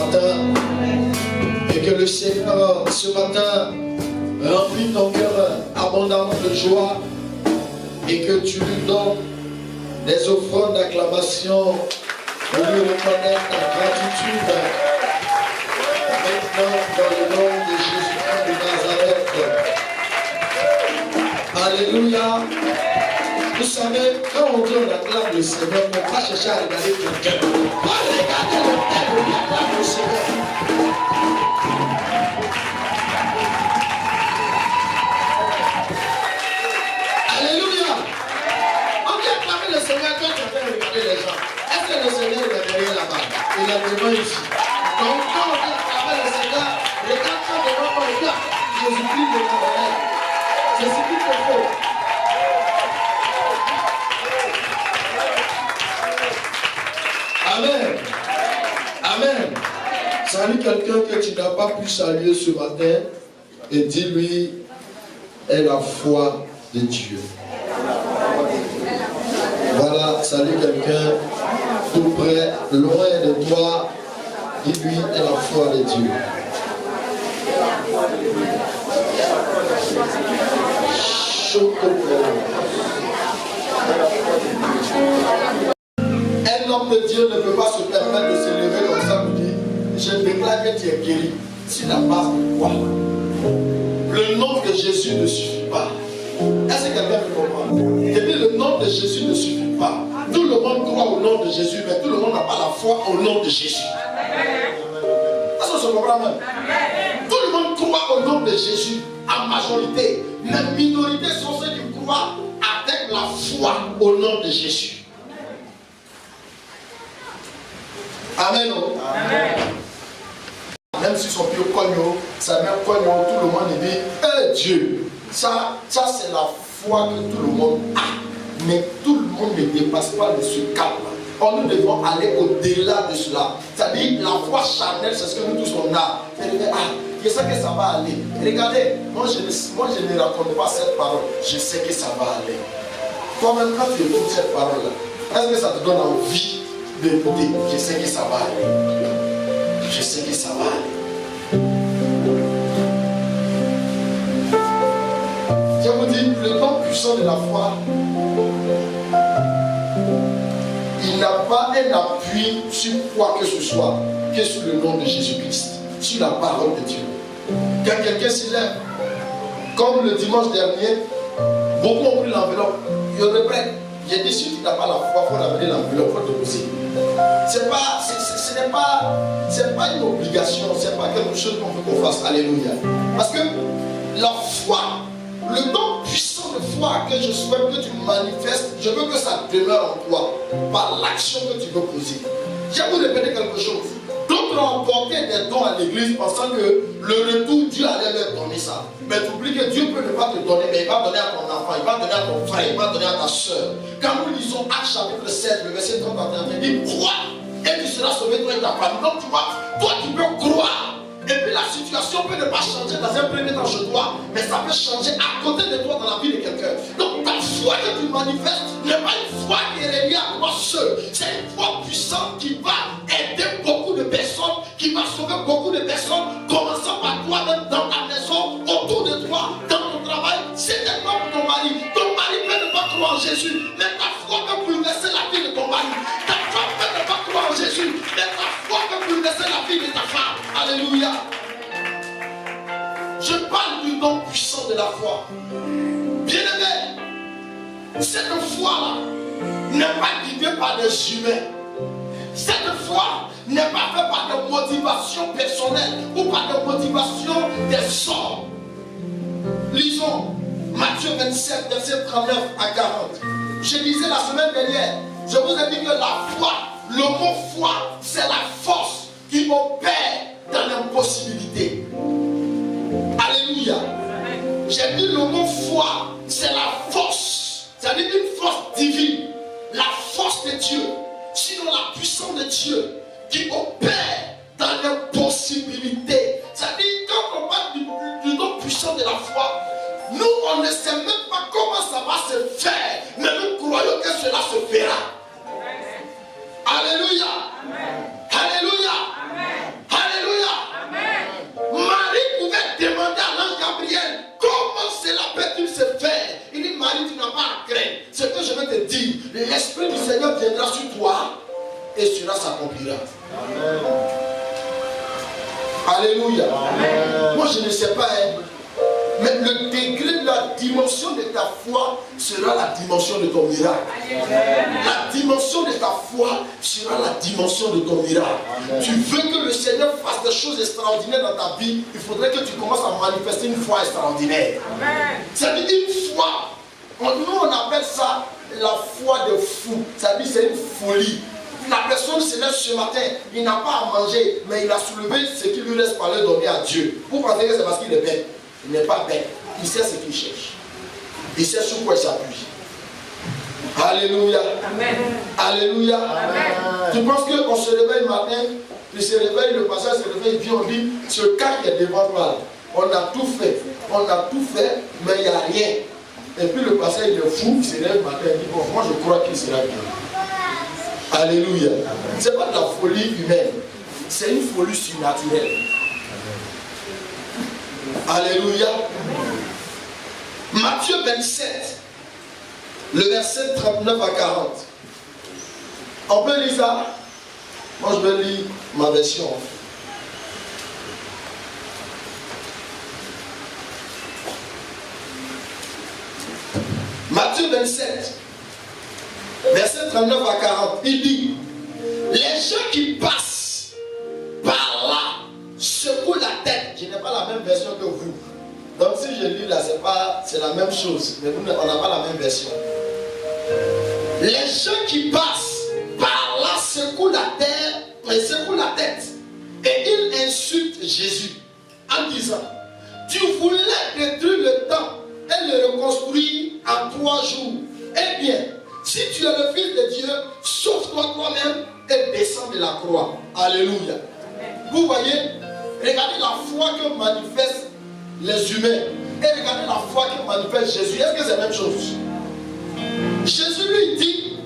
matin. Et que le Seigneur, ce matin, remplit ton cœur abondamment de joie et que tu lui donnes des offrandes d'acclamation pour lui reconnaître ta gratitude. Maintenant, dans le nom de Jésus-Christ de Nazareth. Alléluia. Vous savez, quand on dit on acclame le Seigneur, on va chercher à regarder quelqu'un. On va regarder le peuple qui acclame le Seigneur. Alléluia. On dit acclamer le Seigneur quand tu fais regarder les gens. Est-ce que le Seigneur est derrière là-bas? Il est devant ici. Donc quand on dit acclamer le Seigneur, regarde quand devant on regarde Jésus-Christ de Nazareth. C'est ce qu'il te faut. Amen. Amen. Salue quelqu'un que tu n'as pas pu saluer ce matin et dis-lui, est la foi de Dieu. Voilà, salue quelqu'un tout près, loin de toi, dis-lui, est la foi de Dieu. Un homme de Dieu ne peut pas se permettre de se lever comme ça pour dire, je déclare que tu es guéri. C'est la base de quoi? Le nom de Jésus ne suffit pas. Est-ce que quelqu'un peut comprendre? Depuis le nom de Jésus ne suffit pas. Tout le monde croit au nom de Jésus, mais tout le monde n'a pas la foi au nom de Jésus. Est-ce qu'on se comprend même? Tout le monde croit au nom de Jésus en majorité, mais minorité sont ceux qui croient avec la foi au nom de Jésus. Amen. Amen. Même si son pied cogno, sa mère cogno, tout le monde dit, Dieu, ça c'est la foi que tout le monde a. Mais tout le monde ne dépasse pas de ce cap. Or, nous devons aller au-delà de cela. C'est-à-dire, la foi charnelle, c'est ce que nous tous on a. C'est-à-dire, je sais que ça va aller. Regardez, moi je ne raconte pas cette parole. Je sais que ça va aller. Toi-même, quand tu écoutes cette parole-là, est-ce que ça te donne envie d'écouter? Je sais que ça va aller. Je sais que ça va aller. Je vous dis, le don puissant de la foi, il n'a pas un appui sur quoi que ce soit que sur le nom de Jésus-Christ, sur la parole de Dieu. Quand quelqu'un s'y lève, comme le dimanche dernier, beaucoup ont pris l'enveloppe, ils reprennent. J'ai dit, si tu n'as pas la foi, il faut l'amener l'enveloppe, il faut te poser. Ce n'est pas une obligation, ce n'est pas quelque chose qu'on veut qu'on fasse. Alléluia. Parce que la foi, le don puissant de foi que je souhaite que tu manifestes, je veux que ça demeure en toi par l'action que tu veux poser. Je vais vous répéter quelque chose. D'autres ont apporté des dons à l'église pensant que le retour, Dieu allait leur donner ça. Mais tu oublies que Dieu peut ne pas te donner, mais il va donner à ton enfant, il va donner à ton frère, il va donner à ta soeur. Quand nous lisons Actes chapitre 16, le verset 31, il dit, crois et tu seras sauvé toi et ta famille. Donc tu vois, toi tu peux croire. Et puis la situation peut ne pas changer dans un premier temps chez toi, mais ça peut changer à côté de toi dans la vie de quelqu'un. Donc ta foi que tu manifestes n'est pas une foi qui est reliée à toi seul. C'est une foi puissante qui va aider beaucoup de personnes, qui va sauver beaucoup de personnes, commençant par toi-même dans ta maison, autour de toi, dans ton travail. C'est tellement pour ton mari. Ton mari peut ne pas croire en Jésus, mais ta foi peut bouleverser la vie de ton mari. Ta femme peut ne pas croire en Jésus, mais ta foi peut bouleverser la vie de ta femme. Alléluia. Je parle du don puissant de la foi. Bien-aimé, cette foi-là n'est pas guidée par des humains. Cette foi n'est pas faite par des motivations personnelles ou par des motivations des hommes. Lisons Matthieu 27, verset 39 à 40. Je disais la semaine dernière, je vous ai dit que la foi, le mot foi, c'est la force qui opère dans l'impossibilité. Alléluia. J'ai dit le mot foi, c'est la force. C'est-à-dire une force divine. La force de Dieu. Sinon la puissance de Dieu qui opère dans l'impossibilité. C'est-à-dire quand on parle du don puissant de la foi, nous on ne sait même pas comment ça va se faire. Mais nous croyons que cela se fera. Alléluia. Alléluia. viendra sur toi et cela s'accomplira. Amen. Alléluia. Amen. Moi je ne sais pas, mais le degré de la dimension de ta foi sera la dimension de ton miracle. Amen. La dimension de ta foi sera la dimension de ton miracle. Amen. Tu veux que le Seigneur fasse des choses extraordinaires dans ta vie, il faudrait que tu commences à manifester une foi extraordinaire. C'est-à-dire une foi. Nous on appelle ça la foi de fou. C'est-à-dire c'est une folie. La personne se lève ce matin, il n'a pas à manger, mais il a soulevé ce qui lui laisse parler dormir à Dieu. Vous pensez que c'est parce qu'il est bête? Il n'est pas bête. Il sait ce qu'il cherche. Il sait sur quoi il s'appuie. Alléluia. Amen. Alléluia. Amen. Tu penses qu'on se réveille le matin, il se réveille, le passage se réveille, il dit, on dit, ce cas qui est devant toi, on a tout fait. On a tout fait, mais il n'y a rien. Et puis le passage il est fou, il se réveille le matin, il dit, bon, moi je crois qu'il sera bien. Alléluia. Ce n'est pas de la folie humaine, c'est une folie surnaturelle. Alléluia. Matthieu 27, le verset 39 à 40. On peut lire ça? Moi je vais lire ma version. Matthieu 27, verset 39 à 40, il dit, les gens qui passent par là secouent la tête. Je n'ai pas la même version que vous. Donc si je lis là, c'est la même chose. Mais on n'a pas la même version. Les gens qui passent par là secouent la tête et ils insultent Jésus en disant, tu voulais détruire le temple et le reconstruire en 3 jours. Eh bien, si tu es le Fils de Dieu, sauve-toi toi-même et descends de la croix. Alléluia. Vous voyez, regardez la foi que manifestent les humains et regardez la foi que manifeste Jésus. Est-ce que c'est la même chose? Jésus lui dit,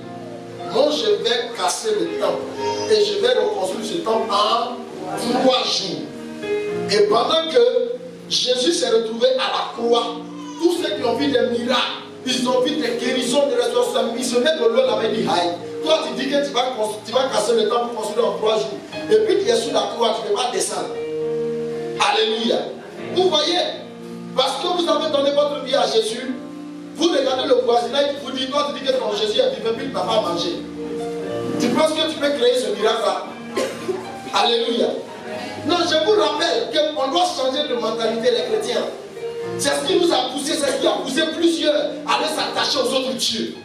moi je vais casser le temple et je vais reconstruire ce temple en 3 jours. Et pendant que Jésus s'est retrouvé à la croix, tous ceux qui ont vu des miracles, ils ont vu des guérisons, des restaurations, ils se mettent de l'eau, avait dit, aïe, toi tu dis que tu vas casser le temple pour construire en 3 jours. Et puis tu es sur la croix, tu ne peux pas descendre. Alléluia. Vous voyez, parce que vous avez donné votre vie à Jésus, vous regardez le voisinage qui vous dit, toi tu dis que ton Jésus est vivant, puis tu n'as pas mangé. Tu penses que tu peux créer ce miracle-là? Alléluia. Non, je vous rappelle qu'on doit changer de mentalité, les chrétiens. C'est ce qui nous a poussé, c'est ce qui a poussé plusieurs à aller s'attacher aux autres dieux.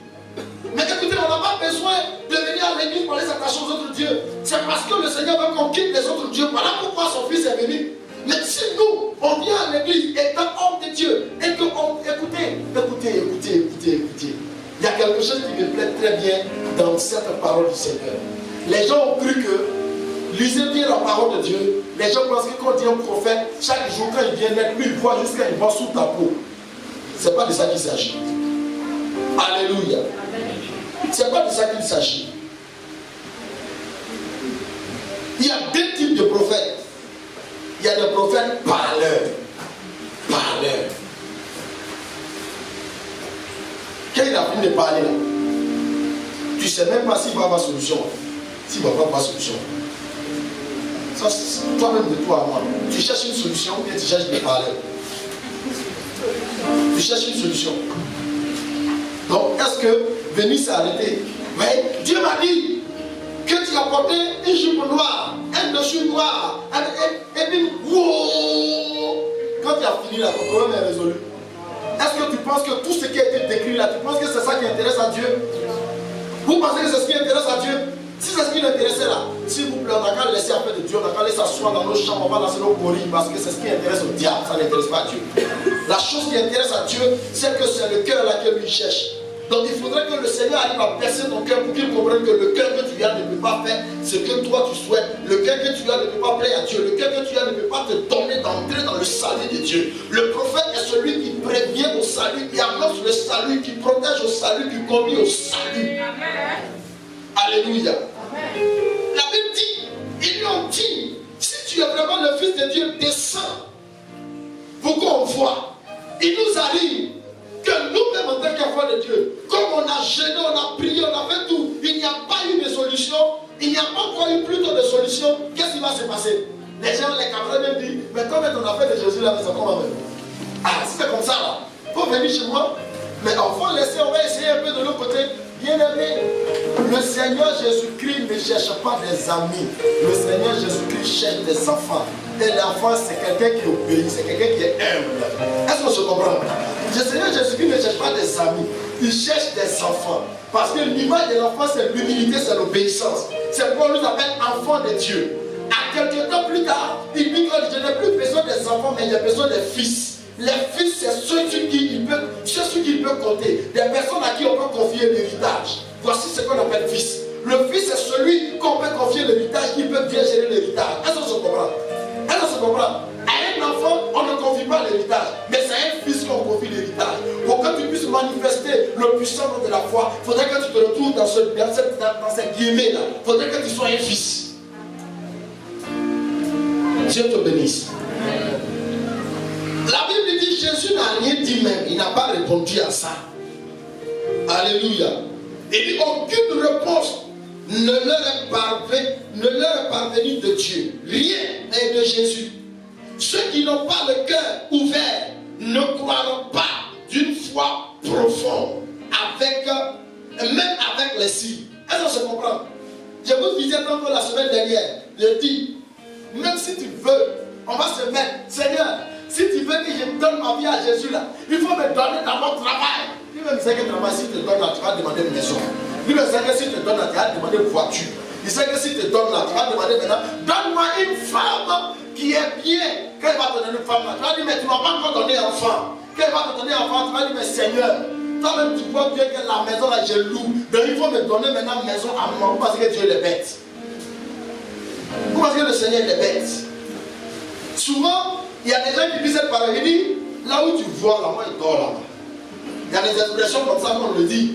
Mais écoutez, on n'a pas besoin de venir à l'église pour aller s'attacher aux autres dieux. C'est parce que le Seigneur veut qu'on quitte les autres dieux. Voilà pourquoi son Fils est venu. Mais si nous, on vient à l'église étant homme de Dieu, et que écoutez. Il y a quelque chose qui me plaît très bien dans cette parole du Seigneur. Les gens ont cru que, lisez bien la parole de Dieu, les gens pensent que quand on dit un prophète, chaque jour quand il vient naître, lui il voit jusqu'à il voit sous ta peau. Ce n'est pas de ça qu'il s'agit. Alléluia. Ce n'est pas de ça qu'il s'agit. Il y a 2 types de prophètes. Il y a des prophètes parleurs. Quand il a fini de parler là, tu ne sais même pas s'il va avoir solution. S'il ne va pas avoir solution. Ça, toi-même de toi à moi. Tu cherches une solution ou bien tu cherches des parleurs. Tu cherches une solution. Donc, est-ce que venir s'arrêter? Mais Dieu m'a dit que tu as porté une jupe noire, un dessus noir, et puis, wow! Quand tu as fini là, ton problème est résolu. Est-ce que tu penses que tout ce qui a été décrit là, tu penses que c'est ça qui intéresse à Dieu? Vous pensez que c'est ce qui intéresse à Dieu? Si c'est ce qui l'intéressait là, s'il vous plaît, on n'a qu'à laisser affaire de Dieu, on n'a qu'à laisser s'asseoir dans nos chambres, on va lancer nos gorilles parce que c'est ce qui intéresse au diable, ça n'intéresse pas à Dieu. La chose qui intéresse à Dieu, c'est que c'est le cœur là que lui cherche. Donc il faudrait que le Seigneur arrive à percer ton cœur pour qu'il comprenne que le cœur que tu as ne peut pas faire ce que toi tu souhaites. Le cœur que tu as ne peut pas plaire à Dieu. Le cœur que tu as ne peut pas te donner d'entrer dans le salut de Dieu. Le prophète est celui qui prévient au salut, qui annonce le salut, qui protège au salut, qui conduit au salut. Amen. Alléluia. Amen. La Bible dit, ils lui ont dit, si tu es vraiment le Fils de Dieu, descends pour qu'on voit. Il nous arrive que nous-mêmes en tant qu'enfants de Dieu, comme on a gêné, on a prié, on a fait tout, il n'y a pas qui va se passer? Les gens, les camarades même disent, mais quand on a fait de Jésus là, mais c'est comment même? Ah, si c'est comme ça là, il faut venir chez moi. Mais enfin, laisser, on va essayer un peu de l'autre côté. Bien aimé, le Seigneur Jésus-Christ ne cherche pas des amis. Le Seigneur Jésus-Christ cherche des enfants. Et l'enfant, c'est quelqu'un qui obéit, c'est quelqu'un qui est humble. Est-ce qu'on se comprend? Le Seigneur Jésus-Christ ne cherche pas des amis. Il cherche des enfants. Parce que l'image de l'enfant, c'est l'humilité, c'est l'obéissance. C'est pourquoi on nous appelle enfants de Dieu. À quelques temps plus tard, il dit que je n'ai plus besoin des enfants, mais j'ai besoin des fils. Les fils, c'est ceux sur qui il peut compter. Des personnes à qui on peut confier l'héritage. Voici ce qu'on appelle fils. Le fils, c'est celui qu'on peut confier l'héritage, qui peut bien gérer l'héritage. Est-ce qu'on se comprend? Est-ce qu'on se comprend? À un enfant, on ne confie pas l'héritage, mais c'est à un fils qu'on confie l'héritage. Pour que tu puisses manifester le puissant de la foi, il faudrait que tu te retrouves dans ces guillemets-là. Il faudrait que tu sois un fils. Dieu te bénisse. La Bible dit Jésus n'a rien dit même, il n'a pas répondu à ça. Alléluia. Il dit aucune réponse ne leur est parvenue de Dieu. Rien n'est de Jésus. Ceux qui n'ont pas le cœur ouvert ne croiront pas d'une foi profonde, même avec les signes. Est-ce qu'on se comprend? Je vous disais encore la semaine dernière, je dis, même si tu veux, on va se mettre, Seigneur, si tu veux que je donne ma vie à Jésus là, il faut me donner dans mon travail. Lui-même sait que travail, si tu te donnes là, tu vas demander une maison. Lui-même sait que si tu te donnes là, tu vas demander une voiture. Il sait que si tu te donnes là, tu vas demander maintenant, donne-moi une femme qui est bien. Qu'elle va te donner une femme là? Tu vas dire, mais tu ne m'as pas encore donné un enfant. Qu'elle va te donner un enfant, tu vas dire, mais Seigneur, toi-même tu vois bien que la maison là, je loue. Donc il faut me donner maintenant une maison à moi parce que Dieu est bête. Pourquoi est-ce que le Seigneur est bête? Souvent, il y a des gens qui disent cette parole, il dit, là où tu vois, là, moi il dort là-bas. Il y a des expressions comme ça qu'on le dit.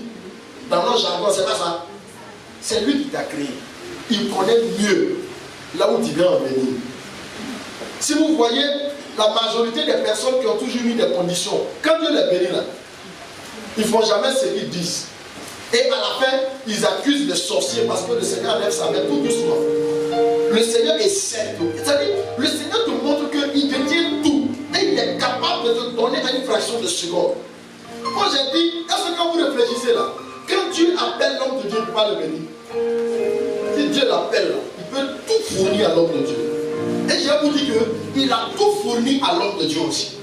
Dans notre jargon, c'est pas ça. C'est lui qui t'a créé. Il connaît mieux là où tu viens en venir. Si vous voyez la majorité des personnes qui ont toujours eu des conditions, quand Dieu les bénit là, ils ne font jamais ce qu'ils disent. Et à la fin, ils accusent les sorciers parce que le Seigneur lève sa main tout doucement. Le Seigneur est certain. C'est-à-dire, le Seigneur te montre qu'il détient tout. Et il est capable de te donner à une fraction de seconde. Moi j'ai dit, est-ce que quand vous réfléchissez là, quand Dieu appelle l'homme de Dieu, il ne peut pas le bénir. Si Dieu l'appelle là, il peut tout fournir à l'homme de Dieu. Et je vous dis qu'il a tout fourni à l'homme de Dieu aussi.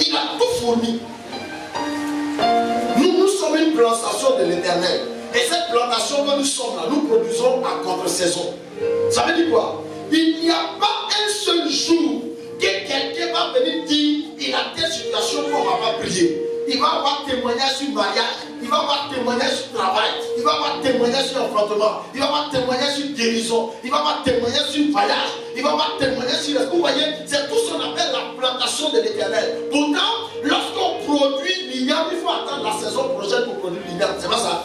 Il a tout fourni. Nous sommes une plantation de l'Éternel. Et cette plantation que nous sommes là, nous produisons à contre-saison. Ça veut dire quoi? Il n'y a pas un seul jour que quelqu'un va venir dire il a telle situation qu'on ne va pas prier. Il va avoir témoignage sur mariage, il va avoir témoignage sur travail, il va avoir témoignage sur affrontement, il va avoir témoignage sur guérison, il va avoir témoignage sur voyage, il va avoir témoignage sur... Vous voyez, c'est tout ce qu'on appelle la plantation de l'Éternel. Pourtant, lorsqu'on produit l'igname, il faut attendre la saison prochaine pour produire l'igname. C'est pas ça?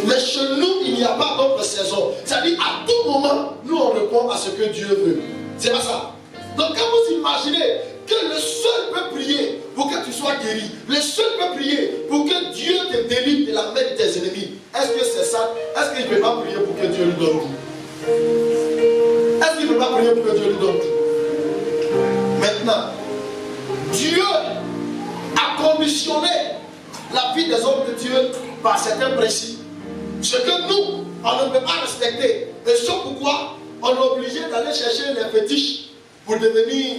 Mais chez nous, il n'y a pas d'autre saison. C'est-à-dire, à tout moment, nous on répond à ce que Dieu veut. C'est pas ça? Donc quand vous imaginez que le seul peut prier pour que tu sois guéri, le seul peut prier pour que Dieu te délivre de la main de tes ennemis, est-ce que c'est ça? Est-ce qu'il ne peut pas prier pour que Dieu lui donne tout? Est-ce qu'il ne peut pas prier pour que Dieu lui donne tout? Maintenant, Dieu a conditionné la vie des hommes de Dieu par certains principes. Ce que nous, on ne peut pas respecter. Et c'est pourquoi on est obligé d'aller chercher les fétiches pour devenir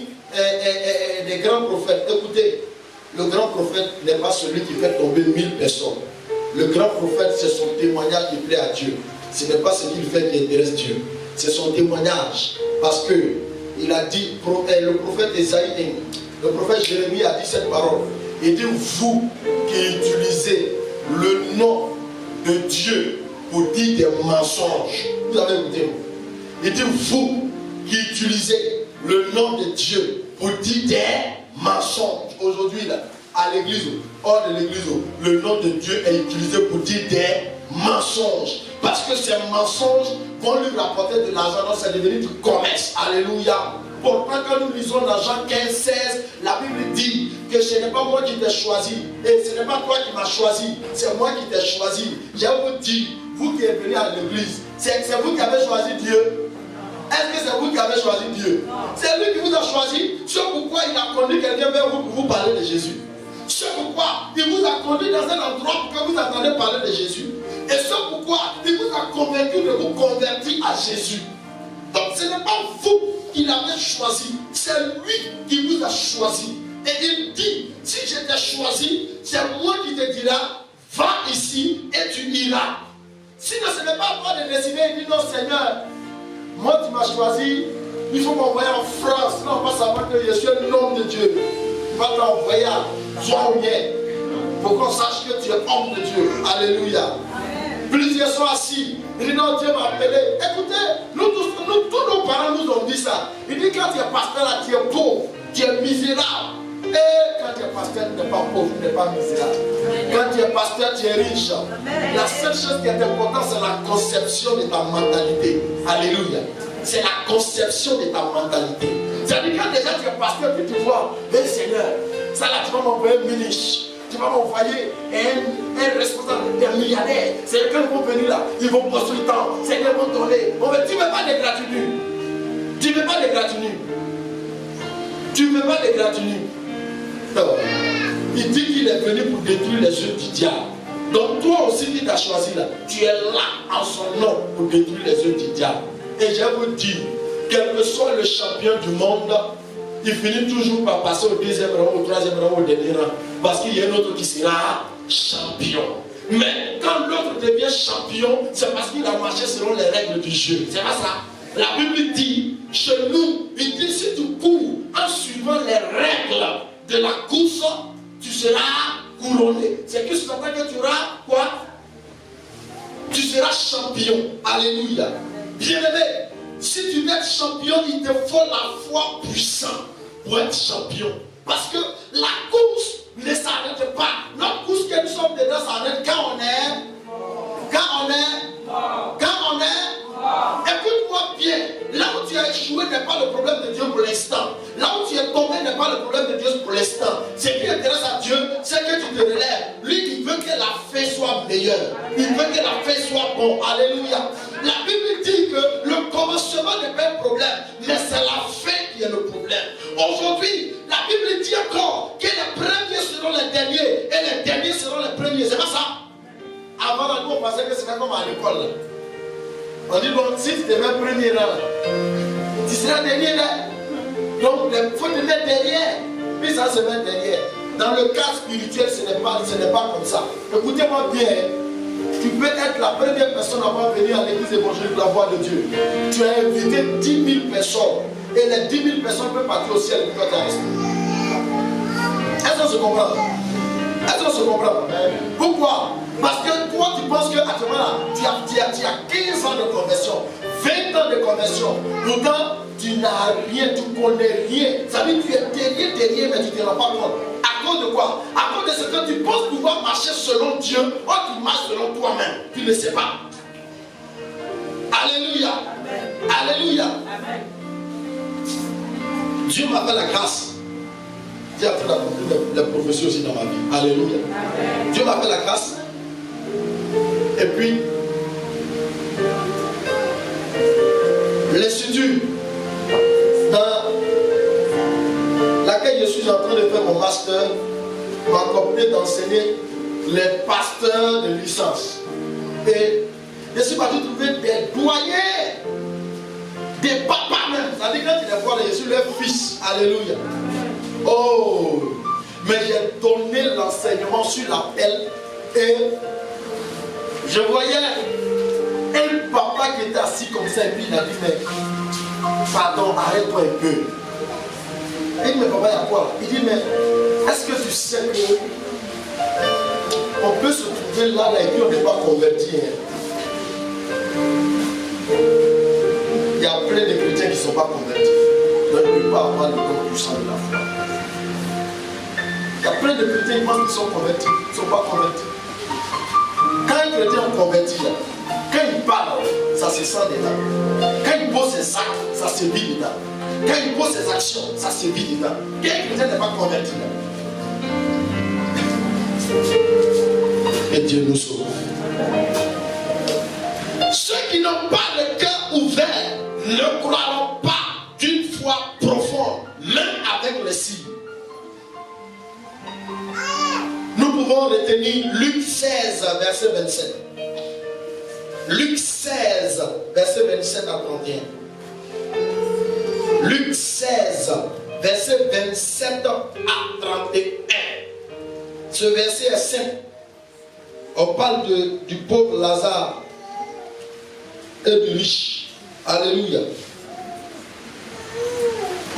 des grands prophètes. Écoutez, le grand prophète n'est pas celui qui fait tomber 1000 personnes. Le grand prophète, c'est son témoignage qui plaît à Dieu. Ce n'est pas ce qu'il fait qui intéresse Dieu. C'est son témoignage. Parce que il a dit, le prophète Esaïe, le prophète Jérémie a dit cette parole. Il dit, vous qui utilisez le nom de Dieu pour dire des mensonges. Vous avez écouté. Il dit, vous qui utilisez le nom de Dieu pour dire des mensonges. Aujourd'hui, là, à l'église, hors de l'église, le nom de Dieu est utilisé pour dire des mensonges. Parce que ces mensonges vont lui rapporter de l'argent, donc c'est devenu du commerce. Alléluia. Pourtant, quand nous lisons dans Jean 15, 16, la Bible dit que ce n'est pas moi qui t'ai choisi. Et ce n'est pas toi qui m'as choisi. C'est moi qui t'ai choisi. Je vous dis, vous qui êtes venus à l'église, c'est vous qui avez choisi Dieu. qui avez choisi Dieu. C'est lui qui vous a choisi. C'est pourquoi il a conduit quelqu'un vers vous pour vous parler de Jésus. C'est pourquoi il vous a conduit dans un endroit pour que vous entendez parler de Jésus. Et c'est pourquoi il vous a convaincu de vous convertir à Jésus. Donc ce n'est pas vous qui l'avez choisi, c'est lui qui vous a choisi. Et il dit, si je t'ai choisi, c'est moi qui te dirai, va ici et tu iras. Sinon ce n'est pas à toi de décider, il dit non Seigneur, moi tu m'as choisi, il faut m'envoyer en France, sinon on va savoir que je suis un homme de Dieu. Il va t'envoyer à Zouaouye pour qu'on sache que tu es homme de Dieu. Alléluia. Plusieurs sont assis. Il dit non, Dieu m'a appelé. Écoutez, tous nos parents nous ont dit ça. Il dit quand tu es pasteur là, tu es pauvre, tu es misérable. Et quand tu es pasteur, tu n'es pas pauvre, tu n'es pas misérable. Quand tu es pasteur, tu es riche. La seule chose qui est importante, c'est la conception de ta mentalité. Alléluia. C'est la conception de ta mentalité. C'est-à-dire quand déjà tu es pasteur, que tu vois, mais Seigneur, ça là, tu vas m'envoyer un ministre. Tu vas m'envoyer un responsable, un milliardaire. C'est eux qui vont venir là, ils vont poser le temps, c'est eux qui vont donner. Tu ne veux pas de gratuité. Tu ne veux pas de gratuité. Tu ne veux pas de gratuité. Il dit qu'il est venu pour détruire les œuvres du diable. Donc toi aussi qui t'as choisi là, tu es là en son nom pour détruire les œuvres du diable. Et je vous dis, quel que soit le champion du monde, il finit toujours par passer au deuxième rang, au troisième rang, au dernier rang. Parce qu'il y a un autre qui sera champion. Mais quand l'autre devient champion, c'est parce qu'il a marché selon les règles du jeu. C'est pas ça. La Bible dit, chez nous, il dit si tu cours en suivant les règles de la course, tu seras couronné. C'est que tu attends que tu auras quoi? Tu seras champion. Alléluia. Bien-aimé, si tu veux être champion, il te faut la foi puissante pour être champion. Parce que la course ne s'arrête pas. La course que nous sommes dedans s'arrête quand on est. Écoute-moi bien. Là où tu as échoué n'est pas le problème de Dieu pour l'instant. Là où tu es tombé n'est pas le problème de Dieu pour l'instant. Ce qui intéresse à Dieu, c'est que tu te relèves. Lui, il veut que la fin soit meilleure. Il veut que la fin soit bonne. Alléluia. La Bible dit que le commencement n'est pas un problème, mais c'est la fin qui est le problème. Aujourd'hui, la Bible dit encore que les premiers seront les derniers et les derniers seront les premiers. C'est pas ça? Avant, nous, on pensait que c'était comme à l'école. On dit, bon, si tu te mets premier là, tu seras dernier là. Donc, il faut te mettre derrière. Puis ça se met derrière. Dans le cas spirituel, ce n'est pas comme ça. Écoutez-moi bien. Tu peux être la première personne à avoir venu à l'église évangélique de la voix de Dieu. Tu as invité 10 000 personnes. Et les 10 000 personnes peuvent partir au ciel et toi tu as resté. Est-ce qu'on se comprend? Est-ce qu'on se comprend? Pourquoi? Parce que toi tu penses qu'à ce moment-là, tu as 15 ans de conversion, 20 ans de conversion. Pourtant, tu n'as rien, tu ne connais rien. Ça veut dire que tu es derrière, mais tu ne te rends pas compte. À cause de quoi? À cause de ce que tu penses pouvoir marcher selon Dieu, ou tu marches selon toi-même. Tu ne sais pas. Alléluia. Amen. Alléluia. Amen. Dieu m'a fait la grâce. Dieu a fait la prophétie aussi dans ma vie. Alléluia. Amen. Dieu m'a fait la grâce. Et puis, l'institut dans laquelle je suis en train de faire mon master m'a commandé d'enseigner les pasteurs de licence. Et je suis parti trouver des doyens, des papas même. Ça veut dire quand tu les vois, je suis leur fils. Alléluia. Oh, mais j'ai donné l'enseignement sur l'appel et je voyais un papa qui était assis comme ça et puis il a dit, mais pardon, arrête-toi un peu. Il dit, mais papa, il y a quoi? Il dit, mais est-ce que tu sais que on peut se trouver là et puis on n'est pas converti? Il y a plein de chrétiens qui ne sont pas convertis. Donc ils ne peuvent pas avoir le don du sang de la foi. Il y a plein de chrétiens qui pensent qu'ils sont convertis. Ils ne sont pas convertis. Quand un chrétien est converti, là, quand il parle, ça se sent dedans. Quand il pose ses actes, ça se vit dedans. Quand il pose ses actions, ça se vit dedans. Quand un chrétien n'est pas converti, là. Et Dieu nous sauve. Ceux qui n'ont pas le cœur ouvert ne croiront pas Messie. Nous pouvons retenir Luc 16, verset 27. Luc 16, verset 27 à 31. Luc 16, verset 27 à 31. Ce verset est simple. On parle du pauvre Lazare et du riche. Alléluia.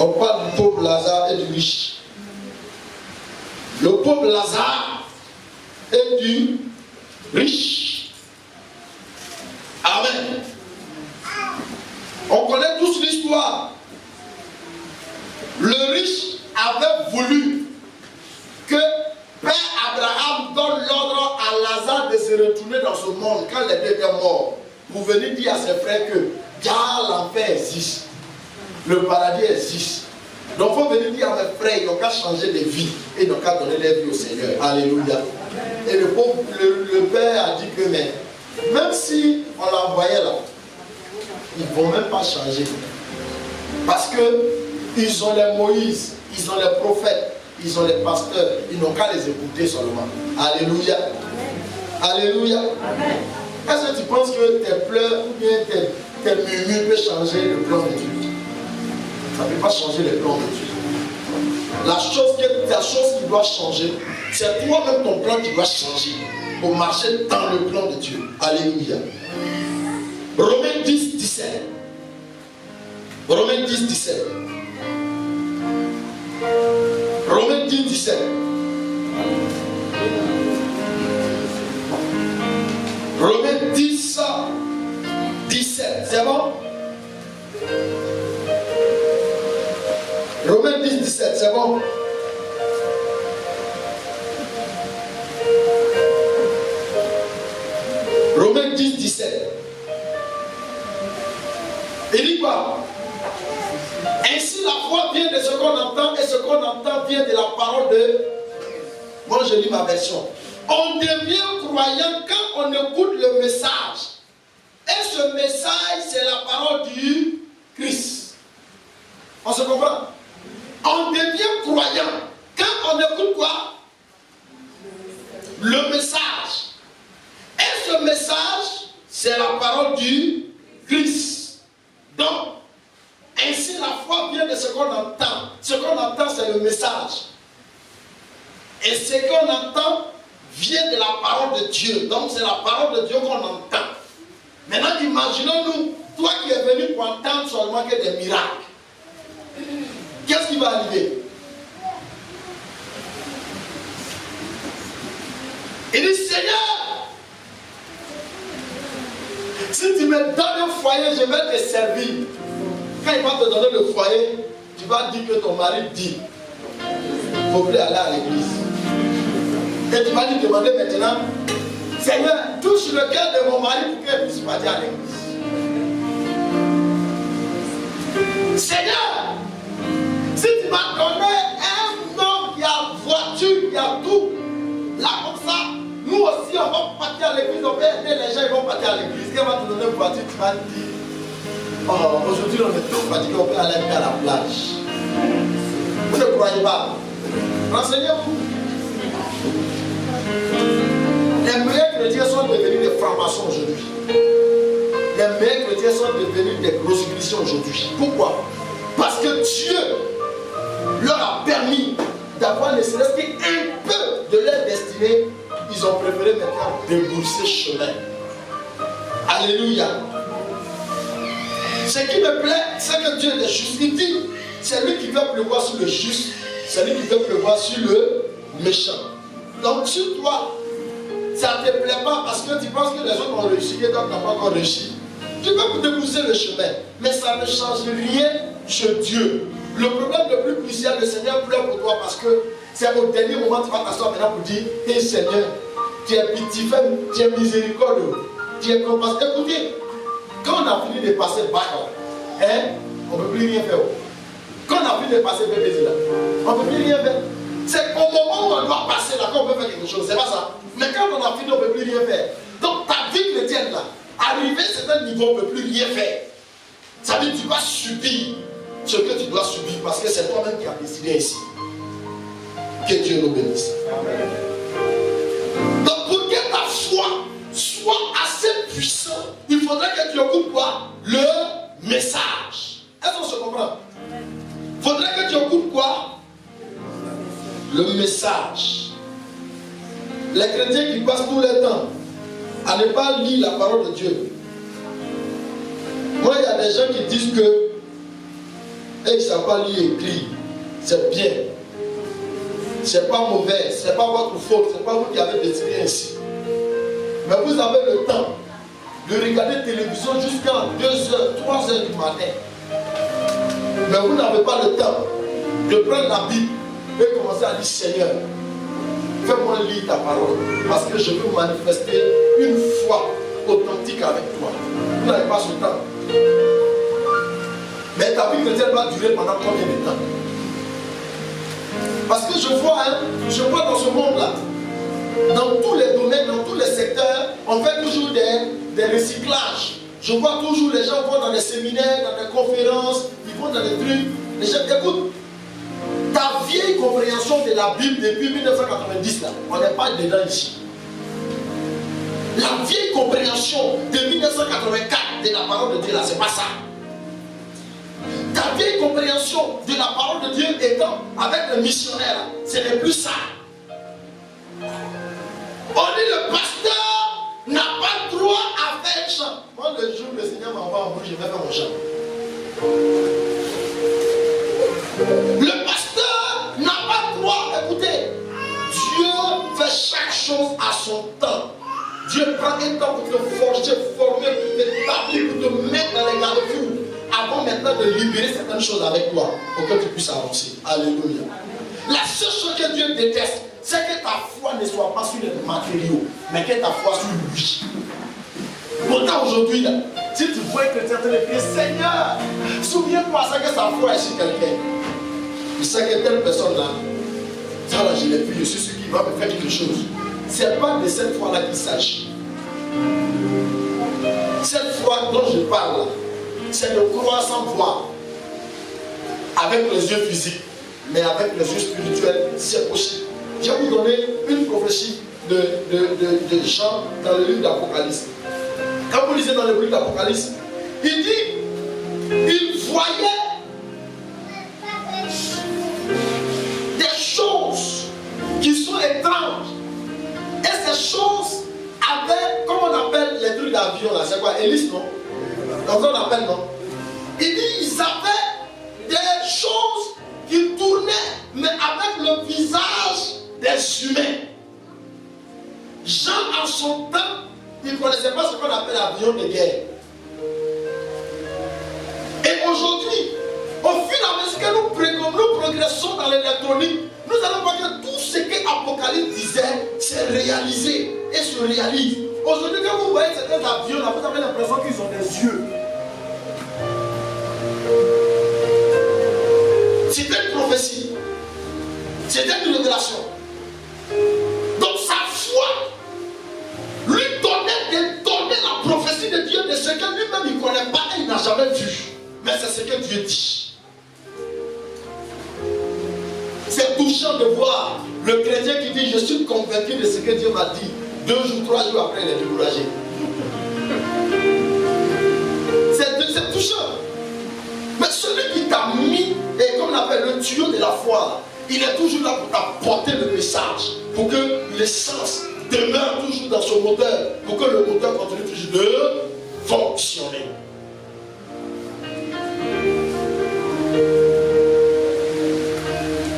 On parle du pauvre Lazare et du riche. Le pauvre Lazare et du riche. Amen. On connaît tous l'histoire. Le riche avait voulu que Père Abraham donne l'ordre à Lazare de se retourner dans ce monde quand les deux étaient morts, pour venir dire à ses frères que l'enfer existe, le paradis existe. Donc il faut venir dire à mes frères, ils n'ont qu'à changer de vie et ils n'ont qu'à donner leur vie au Seigneur. Alléluia. Et le Père a dit que même si on l'envoyait là, ils ne vont même pas changer. Parce qu'ils ont les Moïse, ils ont les prophètes, ils ont les pasteurs, ils n'ont qu'à les écouter seulement. Alléluia. Alléluia. Est-ce que tu penses que tes pleurs ou bien tes murmures peuvent changer le plan de Dieu? Ça ne peut pas changer le plan de Dieu. La chose qui doit changer, c'est toi-même ton plan qui doit changer pour marcher dans le plan de Dieu. Alléluia. Romains 10, 17. Romains 10, 17. Romains 10, 17. Romains 10, 17. C'est bon? Romains 10, 17. C'est bon? Romains 10, 17. Il dit quoi? Ainsi la foi vient de ce qu'on entend et ce qu'on entend vient de la parole de... Moi je lis ma version. On devient croyant quand on écoute le message. Et ce message c'est la parole du Christ. On se comprend? On devient croyant quand on écoute quoi? Le message. Et ce message c'est la parole du Christ. Donc, ainsi la foi vient de ce qu'on entend. Ce qu'on entend, c'est le message. Et ce qu'on entend vient de la parole de Dieu. Donc, c'est la parole de Dieu qu'on entend. Maintenant, imaginons-nous, toi qui es venu pour entendre seulement que des miracles. Qu'est-ce qui va arriver? Il dit, Seigneur, si tu me donnes un foyer, je vais te servir. Quand il va te donner le foyer, tu vas dire que ton mari dit, il faut aller à l'église. Et tu vas lui demander maintenant, Seigneur, touche le cœur de mon mari pour qu'elle puisse partir à l'église. Seigneur, si tu m'as donné un homme qui a voiture, qui a tout, là comme ça, nous aussi on va partir à l'église, on va aider les gens, ils vont partir à l'église. Quand on va te donner une voiture, tu vas dire, oh, aujourd'hui on est trop fatigué, on peut aller à la plage. Vous ne croyez pas? Renseignez-vous. Les meilleurs chrétiens sont devenus des francs-maçons aujourd'hui. Les meilleurs chrétiens sont devenus des grosses christians aujourd'hui. Pourquoi? Parce que Dieu leur a permis d'avoir ne serait-ce qu'un peu de leur destinée. Ils ont préféré maintenant débrousser chemin. Alléluia. Ce qui me plaît, c'est que Dieu est juste. Il dit, c'est lui qui veut pleuvoir sur le juste, c'est lui qui veut pleuvoir sur le méchant. Donc sur toi, ça ne te plaît pas parce que tu penses que les autres ont réussi et toi tu n'as pas encore réussi. Tu peux débrousser le chemin, mais ça ne change rien chez Dieu. Le problème le plus crucial, le Seigneur pleure pour toi parce que c'est au dernier moment tu vas t'asseoir maintenant pour dire, hé Seigneur, tu es pitiful, tu es miséricordieux, tu es compassionné. Écoutez, quand on a fini de passer le bac, on ne peut plus rien faire. Quand on a fini de passer le bébé là, on ne peut plus rien faire. C'est au moment où on doit passer là qu'on peut faire quelque chose, c'est pas ça. Mais quand on a fini, on ne peut plus rien faire. Donc ta vie chrétienne là, arriver à un certain niveau, on ne peut plus rien faire. Ça veut dire que tu vas subir. ce que tu dois subir parce que c'est toi-même qui as décidé ainsi. Que Dieu nous bénisse. Amen. Donc pour que ta foi soit assez puissante, il faudrait que tu écoutes quoi? Le message. Est-ce qu'on se comprend? Il faudrait que tu écoutes quoi? Le message. Les chrétiens qui passent tout le temps à ne pas lire la parole de Dieu. Moi, il y a des gens qui disent que ils ne savent pas lire et écrire. C'est bien. C'est pas mauvais. C'est pas votre faute. C'est pas vous qui avez décidé ainsi. Mais vous avez le temps de regarder la télévision jusqu'à 2h, 3h du matin. Mais vous n'avez pas le temps de prendre la Bible et commencer à dire Seigneur, fais-moi lire ta parole. Parce que je veux manifester une foi authentique avec toi. Vous n'avez pas ce temps. Mais ta vie chrétienne va durer pendant combien de temps? Parce que je vois dans ce monde-là, dans tous les domaines, dans tous les secteurs, on fait toujours des recyclages. Je vois toujours les gens vont dans des séminaires, dans des conférences, ils vont dans des trucs. Les gens, écoute, ta vieille compréhension de la Bible depuis 1990, là, on n'est pas dedans ici. La vieille compréhension de 1984 de la parole de Dieu, là, c'est pas ça. Ta vieille compréhension de la parole de Dieu étant avec le missionnaire, ce n'est plus ça. On dit le pasteur n'a pas droit à faire un chant. Moi, le jour où le Seigneur m'envoie en moi, je vais faire mon chant. Le pasteur n'a pas droit, écoutez, Dieu fait chaque chose à son temps. Dieu prend un temps pour te forger, former, pour t'établir, pour te mettre dans les garde-fous, avant maintenant de libérer certaines choses avec toi, pour que tu puisses avancer. Alléluia. La seule chose que Dieu déteste, c'est que ta foi ne soit pas sur les matériaux, mais que ta foi sur lui. Pourtant aujourd'hui, là, si tu vois un chrétien te dire Seigneur, souviens-toi ça que sa foi est sur quelqu'un. Tu sais que telle personne-là, ça là, je l'ai vu, je suis sûr qu'il va me faire quelque chose. Ce n'est pas de cette foi-là qu'il s'agit. Cette foi dont je parle, c'est de croire sans voir. Avec les yeux physiques, mais avec les yeux spirituels, c'est possible. Je vais vous donner une prophétie de Jean dans le livre d'Apocalypse. Quand vous lisez dans le livre d'Apocalypse, il dit, il voyait des choses qui sont étranges. Et ces choses avaient, comme on appelle les trucs d'avion là, c'est quoi, hélice, non? Comme on appelle, non? Il dit, ils avaient des choses qui tournaient, mais avec le visage des humains. Jean, en son temps, il ne connaissait pas ce qu'on appelle avion de guerre. Et aujourd'hui, au fur et à mesure que nous progressons dans l'électronique, nous allons voir que tout ce que Apocalypse disait, c'est réalisé et se réalise. Aujourd'hui, quand vous voyez certains avions, là, vous avez l'impression qu'ils ont des yeux. C'était une prophétie. C'était une révélation. Donc sa foi lui donnait la prophétie de Dieu de ce que lui-même il ne connaît pas et il n'a jamais vu. Mais c'est ce que Dieu dit. C'est touchant de voir le chrétien qui dit je suis convaincu de ce que Dieu m'a dit. 2 jours, 3 jours après, il est découragé. C'est touchant. Mais celui qui t'a mis, et comme on appelle le tuyau de la foi, il est toujours là pour t'apporter le message, pour que l'essence demeure toujours dans son moteur, pour que le moteur continue toujours de fonctionner.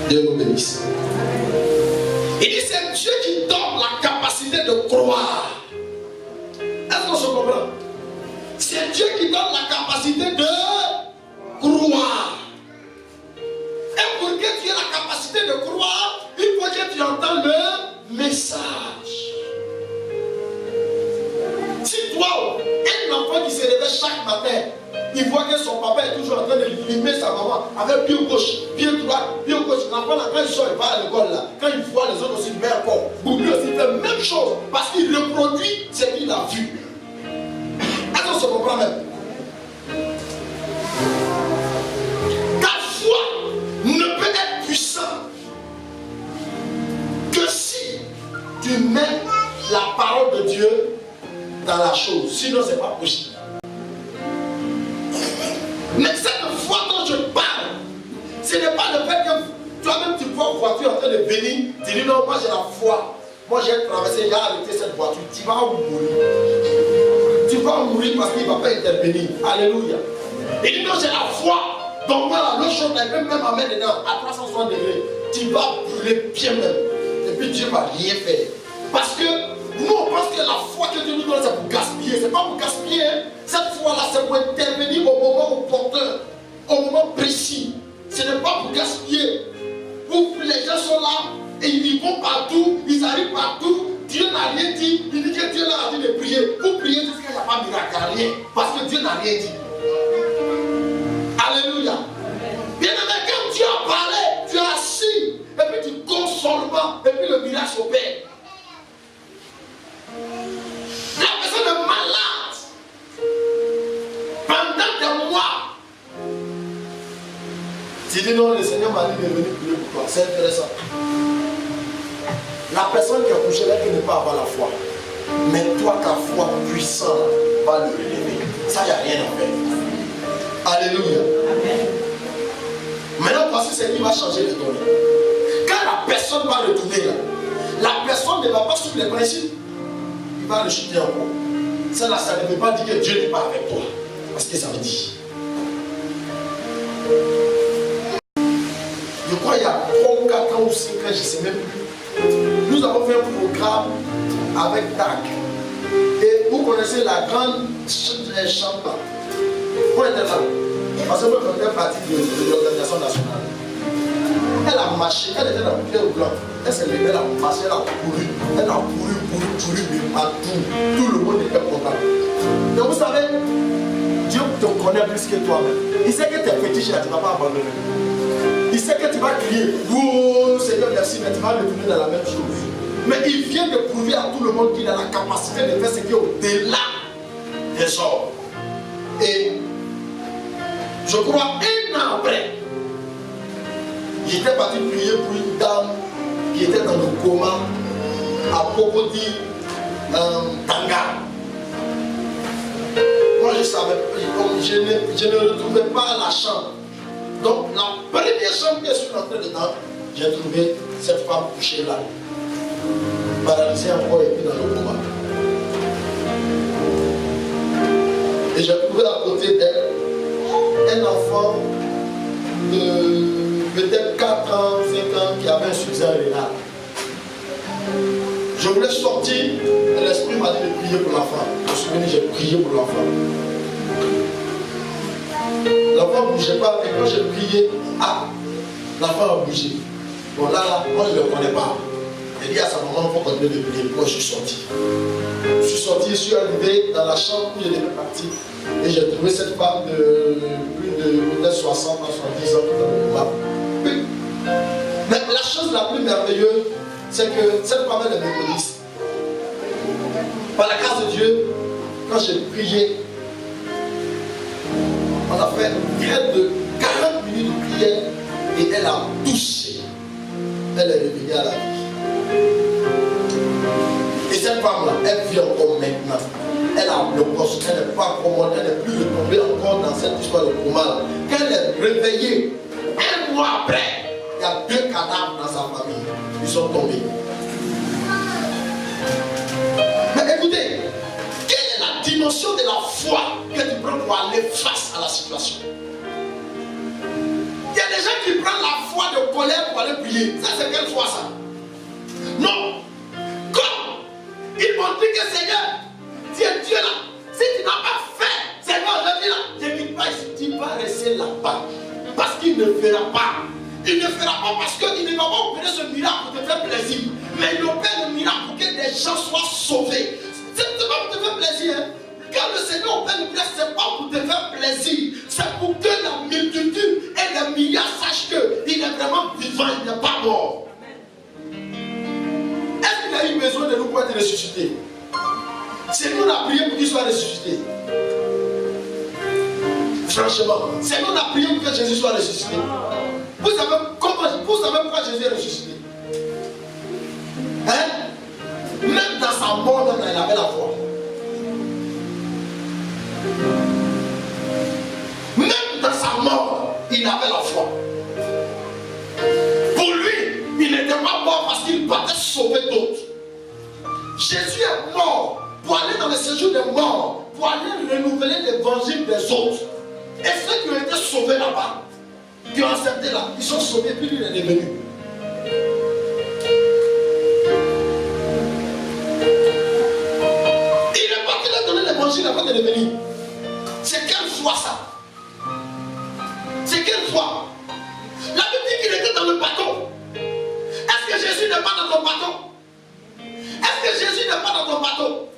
Dieu nous bénisse. Il dit c'est Dieu qui donne la capacité de croire. Est-ce qu'on se comprend? C'est Dieu qui donne la capacité de croire. Et pour que tu aies la capacité de croire, il faut que tu entendes le message. Si toi, un enfant qui se réveille chaque matin, il voit que son papa est toujours en train de limer sa maman avec pied gauche, pied droit, pied gauche. L'enfant, là, quand il sort, il va à l'école, là. Quand il voit les autres aussi, il met encore. Lui aussi, il fait la même chose parce qu'il reproduit ce qu'il a vu. Est-ce qu'on se comprend même? la chose. Sinon, ce n'est pas possible. Mais cette foi dont je parle, ce n'est pas le fait que toi-même tu vois une voiture en train de venir, tu dis non, moi j'ai la foi. Moi j'ai traversé, j'ai arrêté cette voiture. Tu vas mourir. Tu vas mourir parce qu'il ne va pas intervenir. Alléluia. Il dit non, j'ai la foi. Donc voilà, l'eau chaude, elle peut même amener dedans à 360 degrés. Tu vas brûler bien même. Et puis Dieu ne va rien faire. Parce que nous, on pense que la foi que Dieu nous donne, c'est pour gaspiller. Ce n'est pas pour gaspiller. Cette foi-là, c'est pour intervenir au moment opportun, au moment précis. Ce n'est pas pour gaspiller. Où les gens sont là et ils vont partout, ils arrivent partout. Dieu n'a rien dit. Il dit que Dieu n'a dit de prier. Vous priez jusqu'à qu'il n'y a pas de miracle, rien. Parce que Dieu n'a rien dit. Alléluia. Bien aimé, quand Dieu a parlé, tu es assis. Et puis tu consoles, et puis le miracle s'opère. La personne est malade pendant des mois. Tu dis non, le Seigneur m'a dit de venir prier pour toi. C'est intéressant. La personne qui a couché là, qui ne peut pas avoir la foi. Mais toi, ta foi puissante va le relever. Ça, il n'y a rien à faire. Alléluia. Amen. Maintenant, voici ce qui va changer les données. Quand la personne va retourner là, la personne ne va pas suivre les principes. Il va le chuter encore. Ça, là, ça ne veut pas dire que Dieu n'est pas avec toi. Parce que ça veut dire. Je crois qu'il y a 3 ou 4 ans ou 5 ans, je ne sais même plus. Nous avons fait un programme avec TAC. Et vous connaissez la grande chambre. Vous êtes là. Parce que vous faites partie de l'organisation nationale. Elle a marché, elle était dans le pied au blanc. Elle s'est levée, elle a marché, elle a couru. Elle a couru, mais partout. Tout le monde était content. Donc vous savez, Dieu te connaît plus que toi-même. Il sait que tes fétiches là, tu ne vas pas abandonner. Il sait que tu vas crier, oh Seigneur merci, mais tu vas retourner dans la même chose. Mais il vient de prouver à tout le monde qu'il a la capacité de faire ce qui est au-delà des hommes. Et je crois un an après, j'étais parti prier pour une dame qui était dans le coma à Popoti, Tanga. Moi je savais, je ne retrouvais pas la chambre. Donc la première chambre que je suis rentré dedans, j'ai trouvé cette femme couchée là, paralysée encore et puis dans le coma. Et j'ai trouvé à côté d'elle un enfant de peut-être 4 ans, 5 ans qui avait un suffisant rénal. Je voulais sortir et l'esprit m'a dit de prier pour l'enfant. Je suis venu, j'ai prié pour l'enfant. L'enfant ne bougeait pas, et quand j'ai prié, l'enfant a bougé. Bon là, moi je ne le connais pas. Il dit à sa maman, il faut continuer de prier. Moi je suis sorti. Je suis sorti, je suis arrivé dans la chambre où je devais partir. Et j'ai trouvé cette femme de plus de peut-être 60 à 70 ans dans le coma. Mais la chose la plus merveilleuse, c'est que cette femme elle est méthodiste. Par la grâce de Dieu, quand j'ai prié, on a fait près de 40 minutes de prière et elle a touché. Elle est revenue à la vie. Et cette femme-là, elle vit encore maintenant. Elle a le poste, elle n'est pas commode, elle n'est plus retombée encore dans cette histoire de coma. Quand elle est réveillée, un mois après, il y a 2 cadavres dans sa famille. Ils sont tombés. Mais écoutez, quelle est la dimension de la foi que tu prends pour aller face à la situation? Il y a des gens qui prennent la foi de colère pour aller prier. Ça, c'est quelle foi ça? Non. Comme ils m'ont dit que Seigneur, Dieu là, si tu n'as pas fait, Seigneur, je dis là, je ne dis pas ici, tu vas rester là-bas. Parce qu'il ne fera pas. Il ne fera pas parce qu'il ne va pas opérer ce miracle pour te faire plaisir. Mais il opère le miracle pour que des gens soient sauvés. Ce n'est pas pour te faire plaisir. Hein. Quand le Seigneur opère le miracle, ce n'est pas pour te faire plaisir. C'est pour que la multitude et les milliards sachent qu'il est vraiment vivant, il n'est pas mort. Est-ce qu'il a eu besoin de nous pour être ressuscité? C'est nous qui avons prié pour qu'il soit ressuscité. Franchement, c'est nous qui avons prié pour que Jésus soit ressuscité. Vous savez pourquoi Jésus est ressuscité? Hein? Même dans sa mort, il avait la foi. il avait la foi. Pour lui, il n'était pas mort parce qu'il partait sauver d'autres. Jésus est mort pour aller dans le séjour des morts, pour aller renouveler l'évangile des autres. Et ceux qui ont été sauvés là-bas, qui ont accepté là, ils sont sauvés, puis lui il est devenu. Il est parti leur donner l'évangile avant de devenir. C'est quelle foi ça? C'est quelle foi? La Bible dit qu'il était dans le bateau. Est-ce que Jésus n'est pas dans ton bateau? Est-ce que Jésus n'est pas dans ton bateau?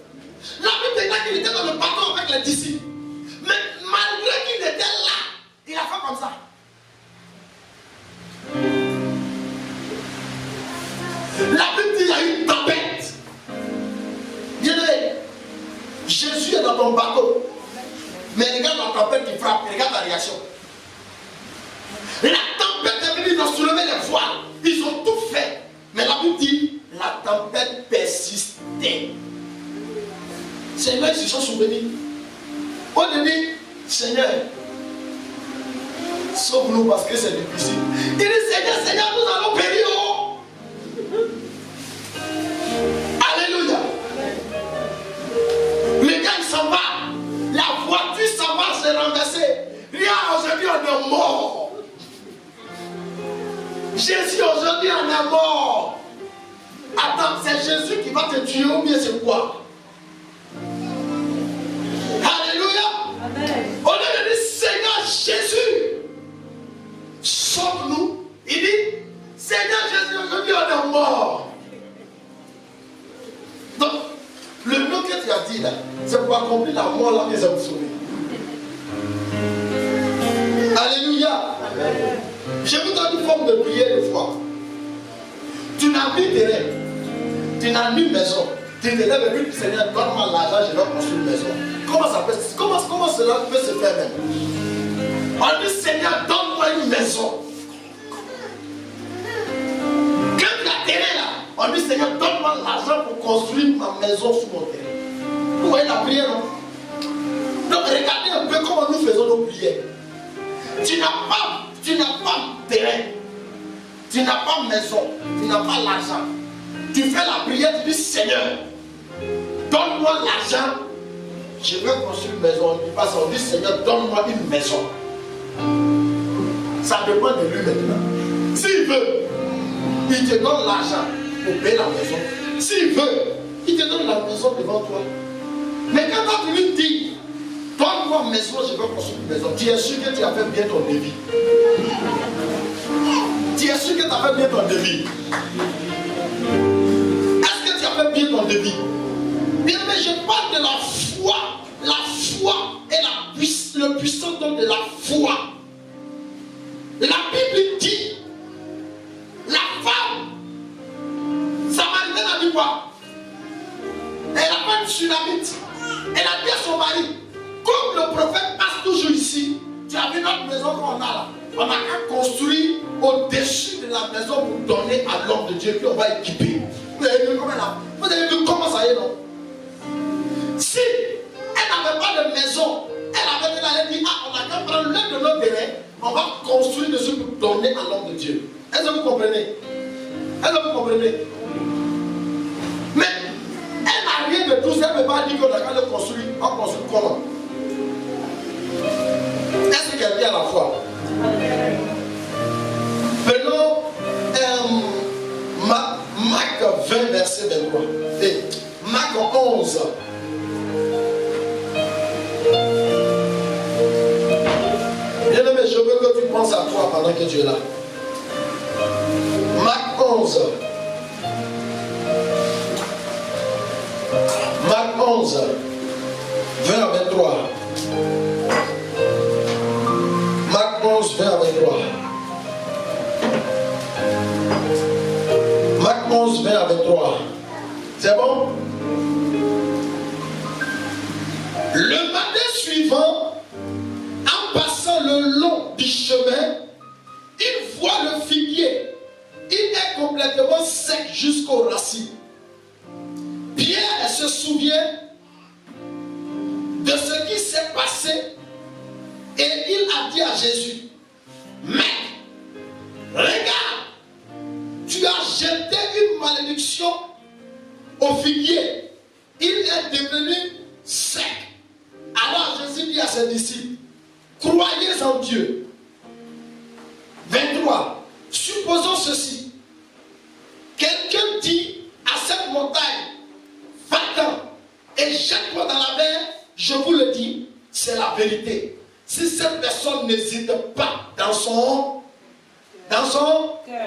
La Bible dit qu'il était dans le bateau avec les disciples. Mais malgré qu'il était là, il a fait comme ça. La Bible dit qu'il y a une tempête. Bien-aimé, Jésus est dans ton bateau. Mais regarde la tempête qui frappe, regarde la réaction. La tempête est venue, ils ont soulevé les voiles. Ils ont tout fait. Mais la Bible dit, la tempête persistait. Seigneur, ils se sont souvenus. On dit, Seigneur, sauve-nous parce que c'est difficile. Il dit, Seigneur, nous allons périr. Alléluia. Le gars, il s'en va. La voiture s'en va se renverser. Regarde, aujourd'hui, on est mort. Jésus, aujourd'hui, on est mort. Attends, c'est Jésus qui va te tuer ou bien c'est quoi? Alléluia. Amen. Au lieu de dire Seigneur Jésus, sauve-nous. Il dit Seigneur Jésus, aujourd'hui, on est mort. Donc, le nom que tu as dit là, c'est pour accomplir la mort là que ça vous sauver. Alléluia. Amen. Je vous donne une forme de prière de foi. Tu n'as ni terrain, tu n'as ni maison. Tu te lèves et puis Seigneur, donne-moi l'argent, je vais construire une maison. Comment cela peut se faire même? On dit Seigneur, donne-moi une maison. Quand tu as terrain là, on dit Seigneur, donne-moi l'argent pour construire ma maison sur mon terrain. Vous voyez la prière, non? Donc regardez un peu comment nous faisons nos prières. Tu n'as pas terrain, tu n'as pas maison, tu n'as pas l'argent. Tu fais la prière, tu dis Seigneur, donne-moi l'argent, je vais construire une maison. On dit Seigneur, donne-moi une maison. Ça dépend de lui maintenant. S'il veut, il te donne l'argent pour payer la maison. S'il veut, il te donne la maison devant toi. Mais quand tu lui dis, donne-moi une maison, je vais construire une maison, tu es sûr que tu as fait bien ton devis. Tu es sûr que tu as fait bien ton devis. Est-ce que tu as fait bien ton devis? Bien, mais je parle de la foi. La foi est le puissant don de la foi. La Bible dit, la femme samaritaine a dit quoi? Elle a pas une tsunamite. Elle a dit à son mari, comme le prophète passe toujours ici, tu as vu notre maison qu'on a là. On a qu'à construire au-dessus de la maison pour donner à l'homme de Dieu, puis on va équiper. Vous avez vu comment ça y est, non? Si elle n'avait pas de maison, elle avait dit, on a qu'à prendre l'un de nos terrains, on va construire dessus pour donner à l'homme de Dieu. Est-ce que vous comprenez? Est-ce que vous comprenez? Mais elle n'a rien de tout ça, elle ne peut pas dire qu'on a qu'à le construire. On construit comment? Est-ce qu'elle vient à la foi? Prenons Marc 20, verset 23. Et Marc 11. Bien-aimé, je veux que tu penses à toi pendant que tu es là. Marc 11. Marc 11, 20 à 23. Marc 11, 20 à 23. Marc 11, 20 à 23. C'est bon? Le matin suivant, en passant le long du chemin, il voit le figuier. Il est complètement sec jusqu'aux racines. Pierre se souvient de ce qui s'est passé et il a dit à Jésus, malédiction au figuier. Il est devenu sec. Alors Jésus dit à ses disciples, croyez en Dieu. 23. Supposons ceci. Quelqu'un dit à cette montagne, va-t'en et jette-toi dans la mer. Je vous le dis, c'est la vérité. Si cette personne n'hésite pas dans son cœur.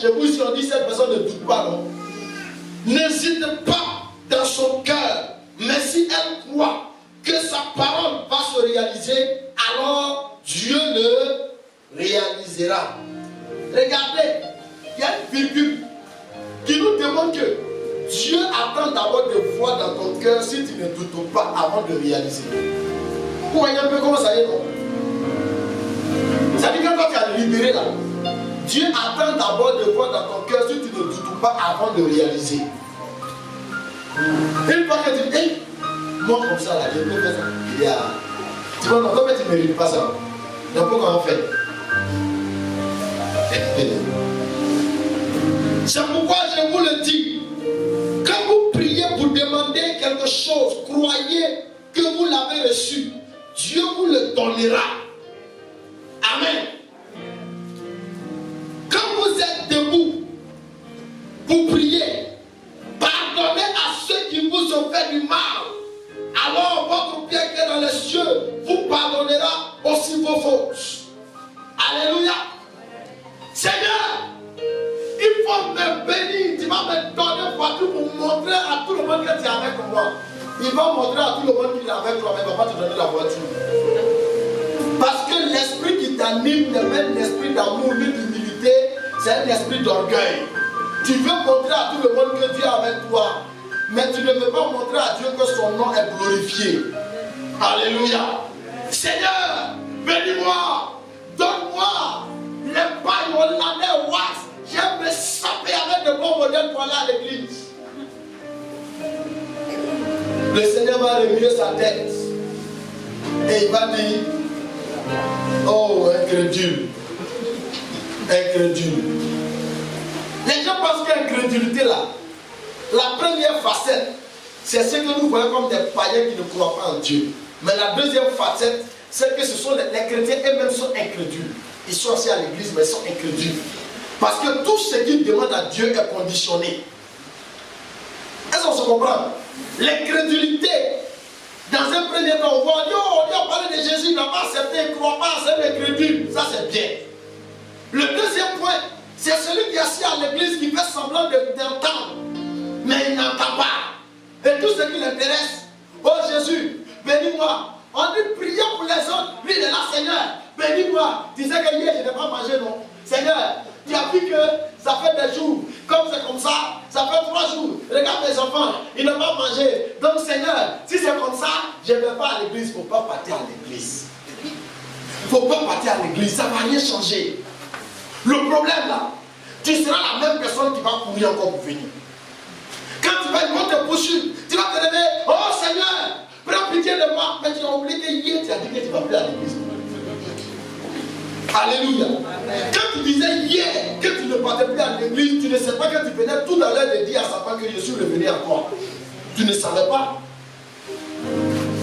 Je vous dis, on dit cette personne ne doute pas, non? N'hésite pas dans son cœur. Mais si elle croit que sa parole va se réaliser, alors Dieu le réalisera. Regardez, il y a une virgule qui nous demande que Dieu attend d'abord de voir dans ton cœur si tu ne doutes pas avant de réaliser. Vous voyez un peu comment ça y est, non? Ça veut dire que quand tu as libéré là, Dieu attend d'abord de voir dans ton cœur si tu ne doutes pas avant de réaliser. Une fois que tu dis, hey, moi comme ça là, je peux faire ça. Il y a... Tu vois, non, toi tu ne mérites pas ça. Donc comment on fait? C'est pourquoi je vous le dis. Quand vous priez pour demander quelque chose, croyez que vous l'avez reçu. Dieu vous le donnera. Amen. Quand vous êtes debout pour prier, pardonnez à ceux qui vous ont fait du mal. Alors votre Père qui est dans les cieux vous pardonnera aussi vos fautes. Alléluia. Seigneur, il faut me bénir. Tu vas me donner une voiture pour montrer à tout le monde que tu es avec moi. Il va montrer à tout le monde qu'il est avec toi, mais il ne va pas te donner la voiture. Parce que l'esprit qui t'anime n'est pas un esprit d'amour ni d'humilité, c'est un esprit d'orgueil. Tu veux montrer à tout le monde que Dieu est avec toi, mais tu ne veux pas montrer à Dieu que son nom est glorifié. Alléluia. Seigneur, bénis-moi, donne-moi les pailles hollandais wax. J'aime me saper avec de bons modèles pour aller à l'église. Le Seigneur va remuer sa tête et il va dire, oh, incrédule. Incrédule. Les gens pensent que l'incrédulité là, la première facette, c'est ce que nous voyons comme des païens qui ne croient pas en Dieu. Mais la deuxième facette, c'est que ce sont les chrétiens eux-mêmes sont incrédules. Ils sont aussi à l'église, mais ils sont incrédules. Parce que tout ce qu'ils demandent à Dieu est conditionné. Est-ce qu'on se comprend? L'incrédulité, dans un premier temps, on voit, on parle de Jésus, il n'a pas accepté, il ne croit pas, c'est incrédule. Ça c'est bien. Le deuxième point, c'est celui qui est assis à l'église qui fait semblant d'entendre, mais il n'entend pas. Et tout ce qui l'intéresse, oh Jésus, bénis-moi. On dit prier pour les autres, lui il est là, Seigneur, bénis-moi. Tu sais que hier je n'ai pas mangé, non? Seigneur, tu as vu que ça fait des jours, comme c'est comme ça fait 3 jours. Regarde mes enfants, ils n'ont pas mangé. Donc Seigneur, si c'est comme ça, je ne vais pas à l'église. Il ne faut pas partir à l'église. Il ne faut pas partir à l'église, ça ne va rien changer. Le problème là, tu seras la même personne qui va courir encore pour venir. Quand tu vas te poursuivre, tu vas te lever, oh Seigneur, prends pitié de moi. Mais tu as oublié que hier tu as dit que tu ne vas plus à l'église. Alléluia. Quand tu disais hier que tu ne partais plus à l'église, tu ne sais pas que tu venais tout à l'heure de dire à Satan que je suis revenu à toi. Tu ne savais pas.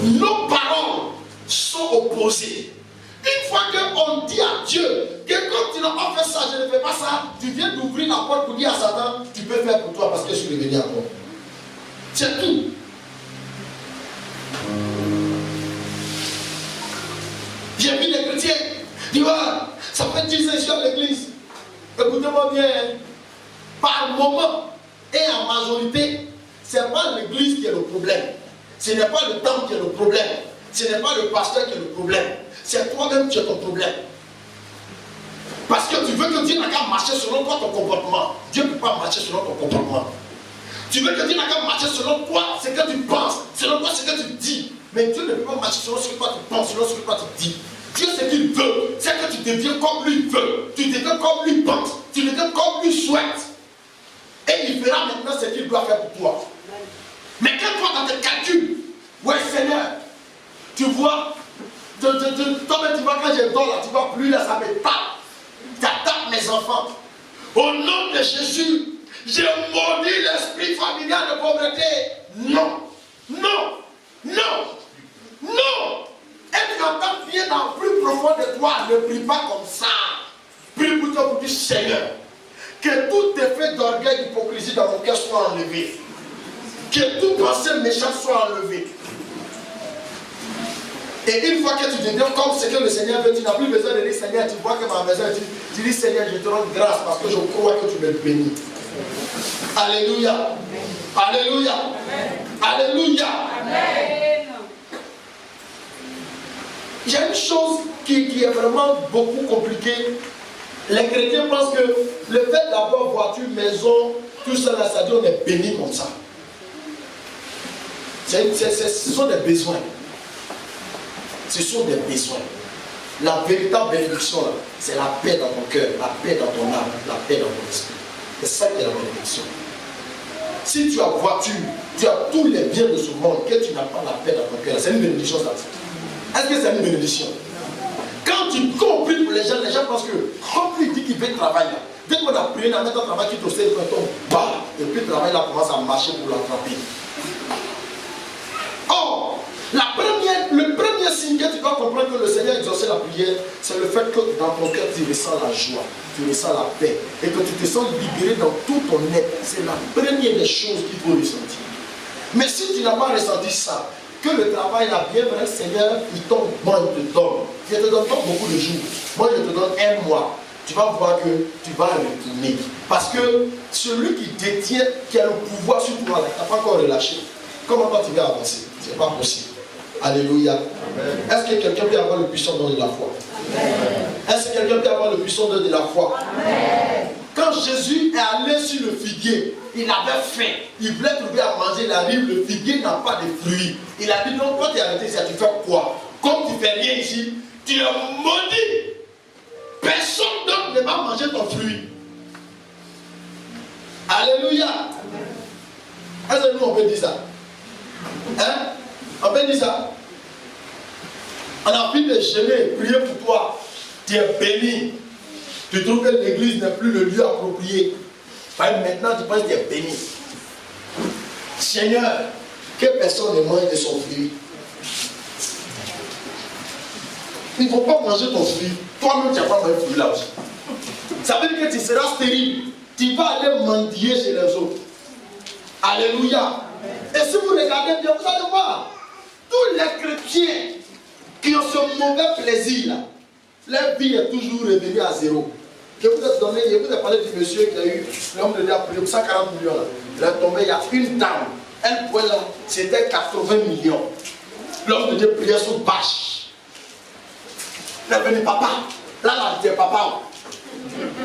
Nos paroles sont opposées. Une fois qu'on dit à Dieu que quand tu n'as pas fait ça, je ne fais pas ça, tu viens d'ouvrir la porte pour dire à Satan, tu peux faire pour toi parce que je suis revenu à toi. C'est tout. J'ai vu des chrétiens. Tu vois, ça fait 10 ans que je suis à l'église. Écoutez-moi bien, par moment et en majorité, ce n'est pas l'église qui est le problème. Ce n'est pas le temple qui est le problème. Ce n'est pas le pasteur qui est le problème. C'est toi-même qui es ton problème. Parce que tu veux que Dieu n'a qu'à marcher selon toi ton comportement. Dieu ne peut pas marcher selon ton comportement. Tu veux que Dieu n'a qu'à marcher selon toi ce que tu penses, selon toi ce que tu dis. Mais Dieu ne peut pas marcher selon ce que toi tu penses, selon ce que toi tu dis. Dieu, ce qu'il veut, c'est que tu deviens comme lui veut. Tu deviens comme lui pense. Tu deviens comme lui souhaite. Et il fera maintenant ce qu'il doit faire pour toi. Mais quand toi, dans tes calculs, ouais Seigneur, tu vois, toi tu vois quand je dors là, tu vois plus là, ça me tape. Ça tape mes enfants. Au nom de Jésus, Je maudis l'esprit familial de pauvreté. Non, non, non, non. Et quand tu viens dans le plus profond de toi, ne prie pas comme ça. Prie plutôt pour dire Seigneur, que tout effet d'orgueil, d'hypocrisie dans mon cœur soit enlevé. Que toute pensée méchante soit enlevée. Et une fois que tu deviens comme ce que le Seigneur veut, tu n'as plus besoin de dire Seigneur, tu vois que ma maison, tu dis Seigneur, je te rends grâce parce que je crois que tu me bénis. Alléluia. Alléluia. Alléluia. Amen. Il y a une chose qui est vraiment beaucoup compliquée. Les chrétiens pensent que le fait d'avoir voiture, maison, tout ça là, ça dit on est béni comme ça. Ce sont des besoins. Ce sont des besoins. La véritable bénédiction, c'est la paix dans ton cœur, la paix dans ton âme, la paix dans ton esprit. C'est ça qui est la bénédiction. Si tu as voiture, tu as tous les biens de ce monde, que tu n'as pas la paix dans ton cœur, c'est une bénédiction ça. Est-ce que c'est une bénédiction? Quand tu compris pour les gens pensent que, quand il dit qu'il veut travailler, dès qu'on a prié dans un travail qui te sert de ton bas, et puis le travail là commence à marcher pour l'attraper. Or, le premier signe que tu dois comprendre que le Seigneur a exaucé la prière, c'est le fait que dans ton cœur tu ressens la joie, tu ressens la paix, et que tu te sens libéré dans tout ton être. C'est la première des choses qu'il faut ressentir. Mais si tu n'as pas ressenti ça, que le travail là, bien vrai, Seigneur, il tombe, moi il te donne. Je te donne pas beaucoup de jours. Moi je te donne un mois. Tu vas voir que tu vas retourner. Parce que celui qui détient, qui a le pouvoir sur toi, tu n'as pas encore relâché. Comment toi tu vas avancer? C'est pas possible. Alléluia. Est-ce que quelqu'un peut avoir le puissant don de la foi? Est-ce que quelqu'un peut avoir le puissant don de la foi? Amen. Quand Jésus est allé sur le figuier, il avait faim. Il voulait trouver à manger, il arrive, le figuier n'a pas de fruits. Il a dit non, toi tu es arrêté ici, tu fais quoi? Comme tu fais rien ici, tu es maudit. Personne d'autre ne va manger ton fruit. Alléluia. Est-ce que nous on peut dire ça? Hein? On peut dire ça? On a envie de jeûner, prier pour toi. Tu es béni. Tu trouves que l'église n'est plus le lieu approprié. Maintenant, tu penses que tu es béni. Seigneur, que personne ne mange de son fruit. Il ne faut pas manger ton fruit. Toi-même, tu n'as pas mangé le fruit là aussi. Ça veut dire que tu seras stérile. Tu vas aller mendier chez les autres. Alléluia. Et si vous regardez bien, vous allez voir. Tous les chrétiens qui ont ce mauvais plaisir-là, leur vie est toujours revenue à zéro. Je vous ai parlé du monsieur qui a eu, l'homme de Dieu a pris 140 millions. Là. Il est tombé, il y a une dame. Elle pouvait là, c'était 80 millions. L'homme de Dieu priait sous bâche. Il est venu, papa. Là, tu es papa.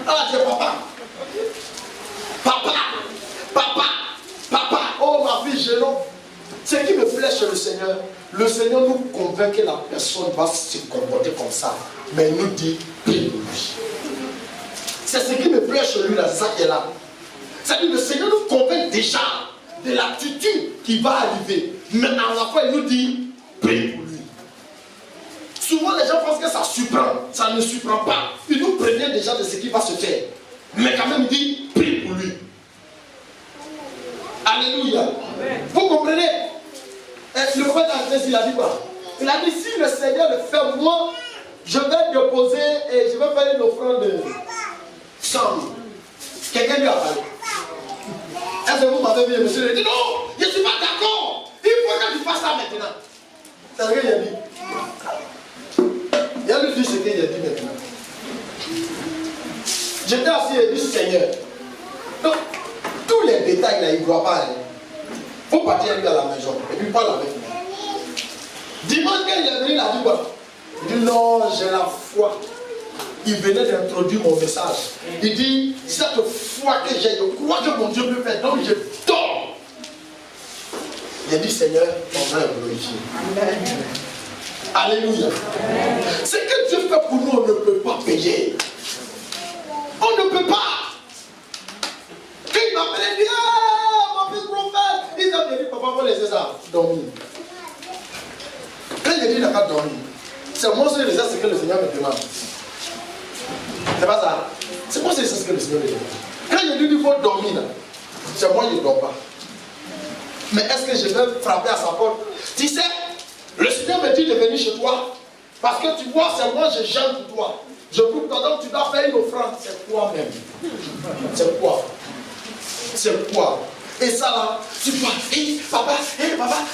Là, tu es papa. Papa. Papa. Papa. Oh, ma fille, je non. Ce qui me plaît chez le Seigneur nous convainc que la personne va se comporter comme ça. Mais il nous dit, prie pour lui. C'est ce qui me plaît chez lui, là, ça qui est là. C'est-à-dire que le Seigneur nous convainc déjà de l'attitude qui va arriver. Mais à la fois, il nous dit, prie pour lui. Souvent, les gens pensent que ça surprend. Ça ne surprend pas. Il nous prévient déjà de ce qui va se faire. Mais quand même, il dit, prie pour lui. Alléluia. Amen. Vous comprenez? Le prophète il a dit quoi? Il a dit, si le Seigneur le fait, moi, je vais déposer et je vais faire une offrande de 100 000. Quelqu'un lui a parlé. Est-ce que vous m'avez vu, monsieur? Il a dit, non, je ne suis pas d'accord. Il faut que tu fasses ça maintenant. C'est ce qu'il a dit. Il a lui dit ce qu'il a dit maintenant. J'étais assis et dit, Seigneur. Donc, tous les détails là, il ne doit pas aller. Il faut partir lui à la maison et puis parle avec lui. Dimanche, quand il est venu, il a dit quoi? Il dit non, j'ai la foi. Il venait d'introduire mon message. Il dit, cette foi que j'ai, je crois que mon Dieu peut faire, donc je dors. Il a dit, Seigneur, ton nom est glorifié. Alléluia. Ce que Dieu fait pour nous, on ne peut pas payer. On ne peut pas. Quand il m'appelait, il dit, ah, mon fils prophète. Il a dit, papa, faut laisser ça dormir. Quand il a dit, il n'a pas dormi. C'est moi qui sais ce que le Seigneur me demande. C'est pas ça. C'est moi qui sais ce que le Seigneur me demande. Quand il a dit, il faut dormir là. c'est moi qui ne dors pas. Mais est-ce que je vais frapper à sa porte? Tu sais, le Seigneur me dit de venir chez toi. Parce que tu vois, c'est moi, je gêne pour toi. Je coupe ton donc tu dois faire une offrande. C'est quoi même? C'est quoi? C'est quoi? Et ça là, tu vois, papa,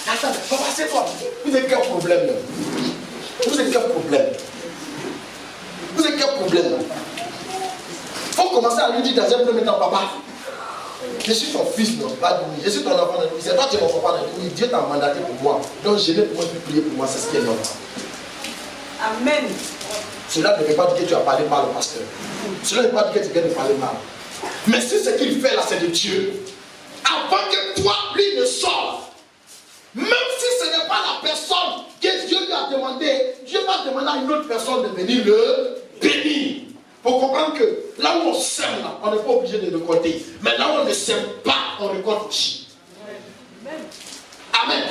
attends, papa, c'est toi. Vous avez quel problème là? Vous avez quel problème? Vous avez quel problème? Il faut commencer à lui dire dans un premier temps, papa, je suis ton fils, non, pas de je suis ton enfant, c'est toi qui es mon papa, oui, Dieu t'a mandaté pour moi. Donc je vais pouvoir prier pour moi, c'est ce qui est normal. Amen. Cela ne veut pas dire que tu as parlé mal au pasteur. Cela ne veut pas dire que tu viens de parler mal. Mais si ce qu'il fait là, c'est de Dieu, avant que toi, lui, ne sorte, même si ce n'est pas la personne que Dieu lui a demandé, Dieu va demander à une autre personne de venir le bénir. Pour comprendre que là où on sème, là, on n'est pas obligé de récolter. Mais là où on ne sème pas, on récolte aussi. Amen.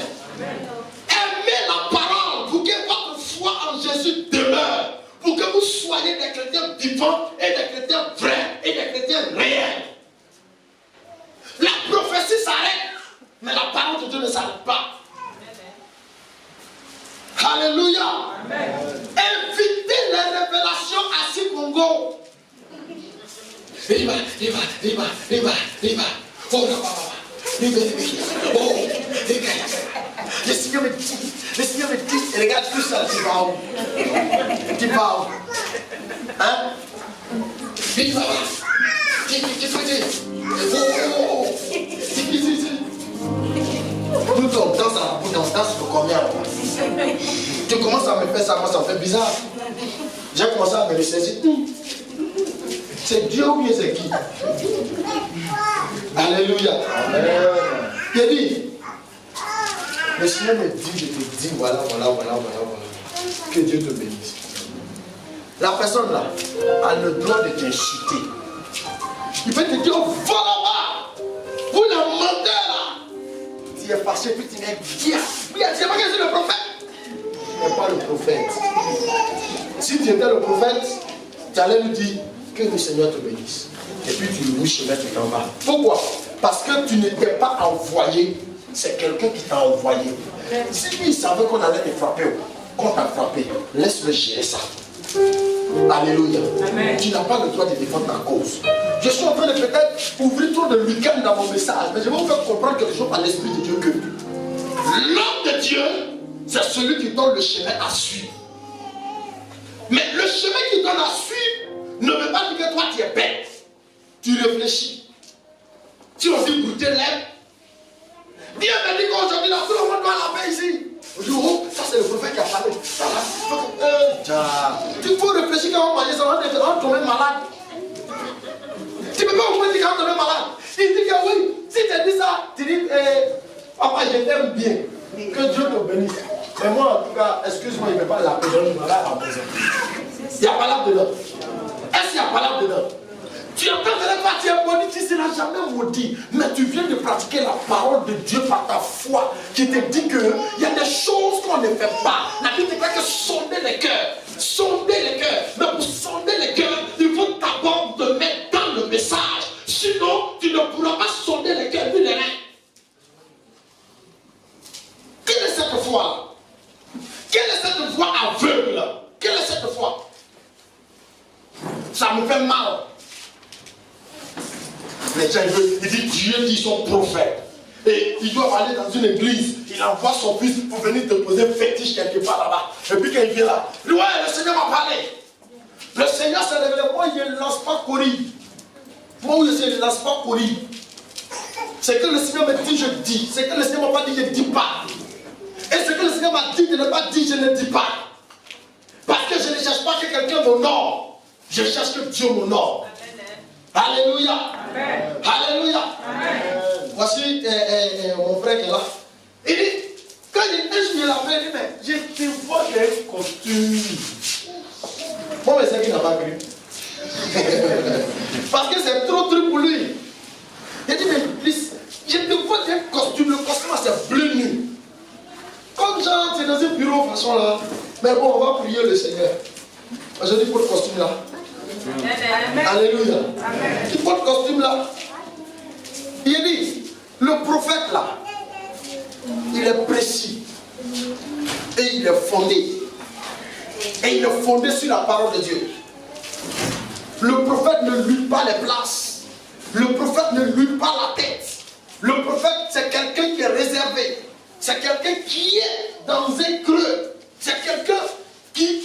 Aimez la parole pour que votre foi en Jésus demeure. Pour que vous soyez des chrétiens vivants et des chrétiens vrais et des chrétiens réels. La prophétie s'arrête, mais la parole de Dieu ne s'arrête pas. Alléluia. Amen. Invitez les révélations à Sikongo. Riba. Oh, oh, le Seigneur me dit, regarde tout ça, tu vas où? Tu vas où? Hein? Riba. Qu'est-ce que tu dis? Oh, nous on danse de combien? Tu commences à me faire ça, moi ça me fait bizarre. J'ai commencé à me ressaisir. C'est Dieu ou bien c'est qui? Alléluia. Il dit, le Seigneur me dit, je te dis, voilà. Que Dieu te bénisse. La personne là a le droit de t'insulter. Il peut te dire, oh, va là-bas. Vous la mentez là. Tu es fâché, puis tu n'es bien. Oui, c'est pas que c'est le prophète. Tu n'es pas le prophète. Si tu étais le prophète, tu allais lui dire que le Seigneur te bénisse. Et puis tu lui chemin, tu t'en vas. Pourquoi? Parce que tu n'étais pas envoyé. C'est quelqu'un qui t'a envoyé. Si lui il savait qu'on allait te frapper, qu'on t'a frappé, laisse-le gérer ça. Alléluia. Amen. Tu n'as pas le droit de défendre ta cause. Je suis en train de peut-être ouvrir trop de week-end dans mon message, mais je vais vous faire comprendre quelque chose par l'Esprit de Dieu que l'homme de Dieu, c'est celui qui donne le chemin à suivre. Mais le chemin qu'il donne à suivre ne veut pas dire que toi tu es bête. Tu réfléchis. Si on dit brouter l'herbe, Dieu me dit qu'aujourd'hui, là, tout le monde doit la paix ici. Je dis, oh, ça c'est le prophète qui a parlé. Tu faut réfléchir quand on va manger ça, on va tomber malade. Tu ne peux pas au moins dire qu'on va tomber malade. Il dit que oui, si tu dis ça, tu dis, papa, je t'aime bien. Que Dieu te bénisse. Mais moi, en tout cas, excuse-moi, il ne peut pas la prison, il va à la prison. Il n'y a pas là-dedans. Est-ce qu'il n'y a pas là-dedans? Tu entends que toi, tu es maudit, tu ne seras jamais maudit. Mais tu viens de pratiquer la parole de Dieu par ta foi qui te dit qu'il y a des choses qu'on ne fait pas. La Bible dit que sonder les cœurs. Sonder les cœurs. Mais pour sonder les cœurs, il faut d'abord te mettre dans le message. Sinon, tu ne pourras pas sonder les cœurs ni les reins. Quelle est cette foi? Quelle est cette foi aveugle? Quelle est cette foi? Ça me fait mal. Les gens, il dit Dieu dit son prophète. Et ils doivent aller dans une église. Il envoie son fils pour venir te poser fétiche quelque part là-bas. Et puis quand il vient là, ouais, le Seigneur m'a parlé. Le Seigneur s'est révélé. Moi, il ne lance pas courir. Moi, je ne lance pas courir. C'est que le Seigneur me dit, je dis. C'est que le Seigneur m'a pas dit, je ne dis pas. Et ce que le Seigneur m'a dit de ne pas dire, je ne dis pas. Parce que je ne cherche pas que quelqu'un m'honore. Je cherche que Dieu m'honore. Alléluia. Amen. Alléluia. Amen. Voici mon frère qui est là. Il dit, quand je viens la faire, il dit, mais je te vois qu'il y a un costume. Moi, mais c'est qu'il n'a pas cru. Parce que c'est trop truc pour lui. Il dit, mais please, je te vois qu'il y a un costume. Le costume, c'est bleu nu. Comme genre, tu es dans un bureau, façon là. Mais bon, on va prier le Seigneur. Je dis pour le costume là. Amen. Alléluia. Amen. Tu portes le costume là. Il dit, le prophète là, il est précis. Et il est fondé. Et il est fondé sur la parole de Dieu. Le prophète ne lutte pas les places. Le prophète ne lutte pas la tête. Le prophète, c'est quelqu'un qui est réservé. C'est quelqu'un qui est dans un creux. C'est quelqu'un qui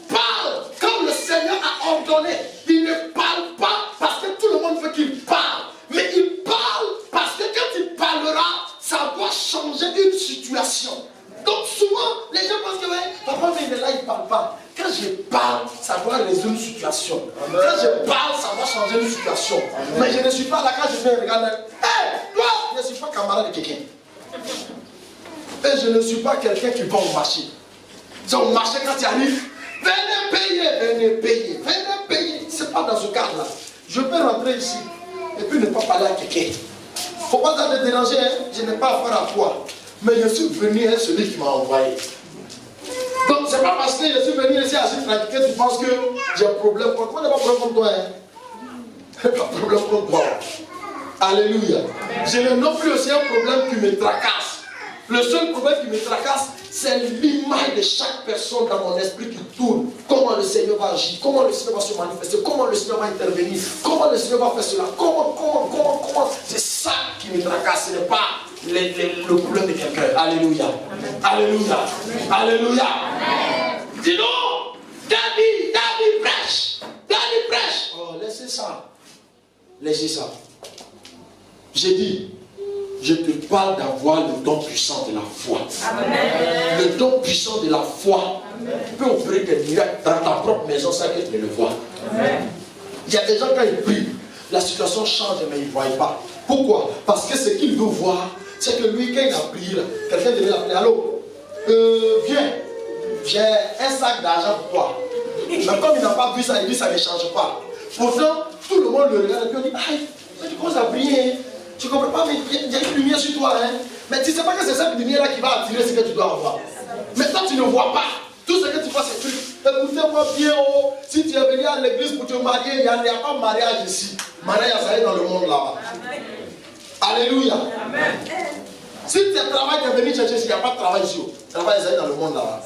parle comme le Seigneur a ordonné. Il ne parle pas parce que tout le monde veut qu'il parle. Mais il parle parce que quand il parlera, ça doit changer une situation. Donc souvent, les gens pensent que papa, mais il est là, il ne parle pas. Quand je parle, ça doit résoudre une situation. Amen. Quand je parle, ça doit changer une situation. Amen. Mais je ne suis pas là quand je viens regarder. Hé, toi, je ne suis pas camarade de quelqu'un. Et je ne suis pas quelqu'un qui va au marché. C'est au marché quand tu arrives. Venez payer, venez payer, venez payer. Ce n'est pas dans ce cadre-là. Je peux rentrer ici et puis ne pas parler à quelqu'un. Il ne faut pas te déranger, hein? Je n'ai pas affaire à toi. Mais je suis venu à celui qui m'a envoyé. Donc c'est pas parce que je suis venu ici à ce trafic que tu penses que j'ai un problème contre toi. Je n'ai pas de problème contre toi. Je n'ai pas de problème contre toi. Alléluia. Je n'ai non plus aussi un problème qui me tracasse. Le seul problème qui me tracasse, c'est l'image de chaque personne dans mon esprit qui tourne. Comment le Seigneur va agir, comment le Seigneur va se manifester, comment le Seigneur va intervenir, comment le Seigneur va faire cela, comment. C'est ça qui me tracasse, ce n'est pas le problème de quelqu'un. Alléluia. Alléluia. Alléluia. Dis donc, David prêche. David prêche. Oh, laissez ça. Laissez ça. J'ai dit, je te parle d'avoir le don puissant de la foi. Amen. Le don puissant de la foi peut opérer des miracles dans ta propre maison sans que tu ne le vois. Amen. Il y a des gens quand ils prient, la situation change mais ils ne voient pas. Pourquoi? Parce que ce qu'il veut voir, c'est que lui, quand il a prié, quelqu'un devait l'appeler. Allô, viens, j'ai un sac d'argent pour toi. Mais comme il n'a pas vu ça, il dit ça ne change pas. Pourtant, tout le monde le regarde et puis on dit, aïe, mais tu commences à prier. Tu ne comprends pas, mais il y a une lumière sur toi. Hein? Mais tu ne sais pas que c'est cette lumière-là qui va attirer ce que tu dois avoir. Mais toi, tu ne vois pas. Tout ce que tu vois, c'est truc. Écoutez-moi bien, oh, si tu es venu à l'église pour te marier, il n'y a pas de mariage ici. Mariage, ça est dans le monde là-bas. Alléluia. Amen. Si tu travailles, tu es venu chercher, il n'y a pas de travail ici. Travail, ça est dans le monde là-bas.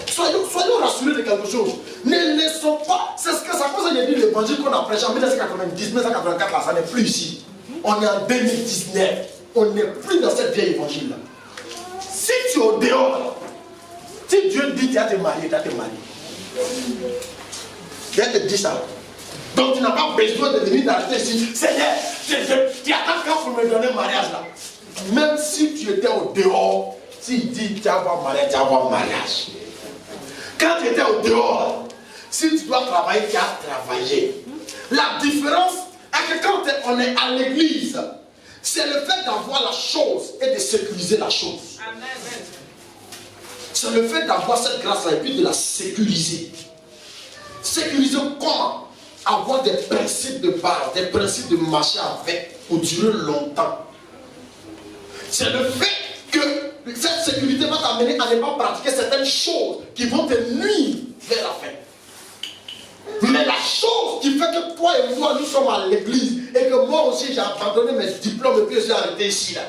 Soyons rassurés de quelque chose. Ne laissons pas. C'est ce que ça cause, j'ai dit l'évangile qu'on a prêché en 1990, 1984, là, ça n'est plus ici. On est en 2019. On n'est plus dans cette vieille évangile-là. Si tu es au dehors, si Dieu dit tu vas te marier, tu vas te marier. Dieu te dit ça. Donc tu n'as pas besoin de venir t'arrêter ici. Seigneur, tu attends quand pour me donner un mariage là. Même si tu étais au dehors, s'il dit tu vas avoir mariage, tu vas avoir mariage. Quand tu étais au dehors, si tu dois travailler, tu as travaillé. La différence, et que quand on est à l'église, c'est le fait d'avoir la chose et de sécuriser la chose. Amen. C'est le fait d'avoir cette grâce-là et puis de la sécuriser. Sécuriser comment? Avoir des principes de base, des principes de marcher avec pour durer longtemps. C'est le fait que cette sécurité va t'amener à ne pas pratiquer certaines choses qui vont te nuire vers la fin. Mais la chose qui fait que toi et moi, nous sommes à l'église et que moi aussi j'ai abandonné mes diplômes et puis j'ai arrêté ici, là,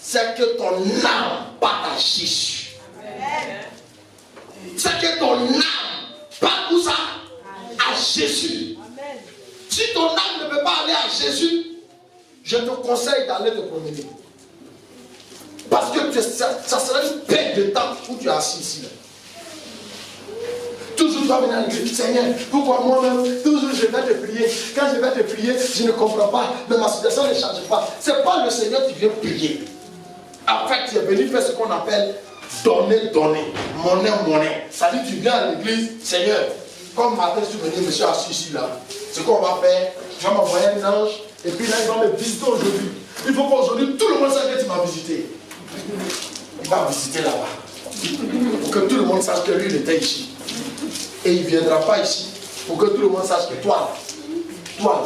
c'est que ton âme part à Jésus. C'est que ton âme part où ça? À Jésus. Si ton âme ne peut pas aller à Jésus, je te conseille d'aller te promener. Parce que ça sera une perte de temps où tu es assis ici, là. Toujours tu vas venir à l'église, Seigneur, pourquoi moi-même, toujours je vais te prier. Quand je vais te prier, je ne comprends pas, mais ma situation ne change pas. Ce n'est pas le Seigneur qui vient prier. En fait, tu es venu faire ce qu'on appelle donner. Monnaie. Ça dit, tu viens à l'église, Seigneur, comme matin, je suis venu, je suis assis ici, là. Ce qu'on va faire, tu vas m'envoyer un ange, et puis là, il va me visiter aujourd'hui. Il faut qu'aujourd'hui, tout le monde sache que tu m'as visité. Il va visiter là-bas. Pour que tout le monde sache que lui, il était ici. Et il ne viendra pas ici pour que tout le monde sache que toi là,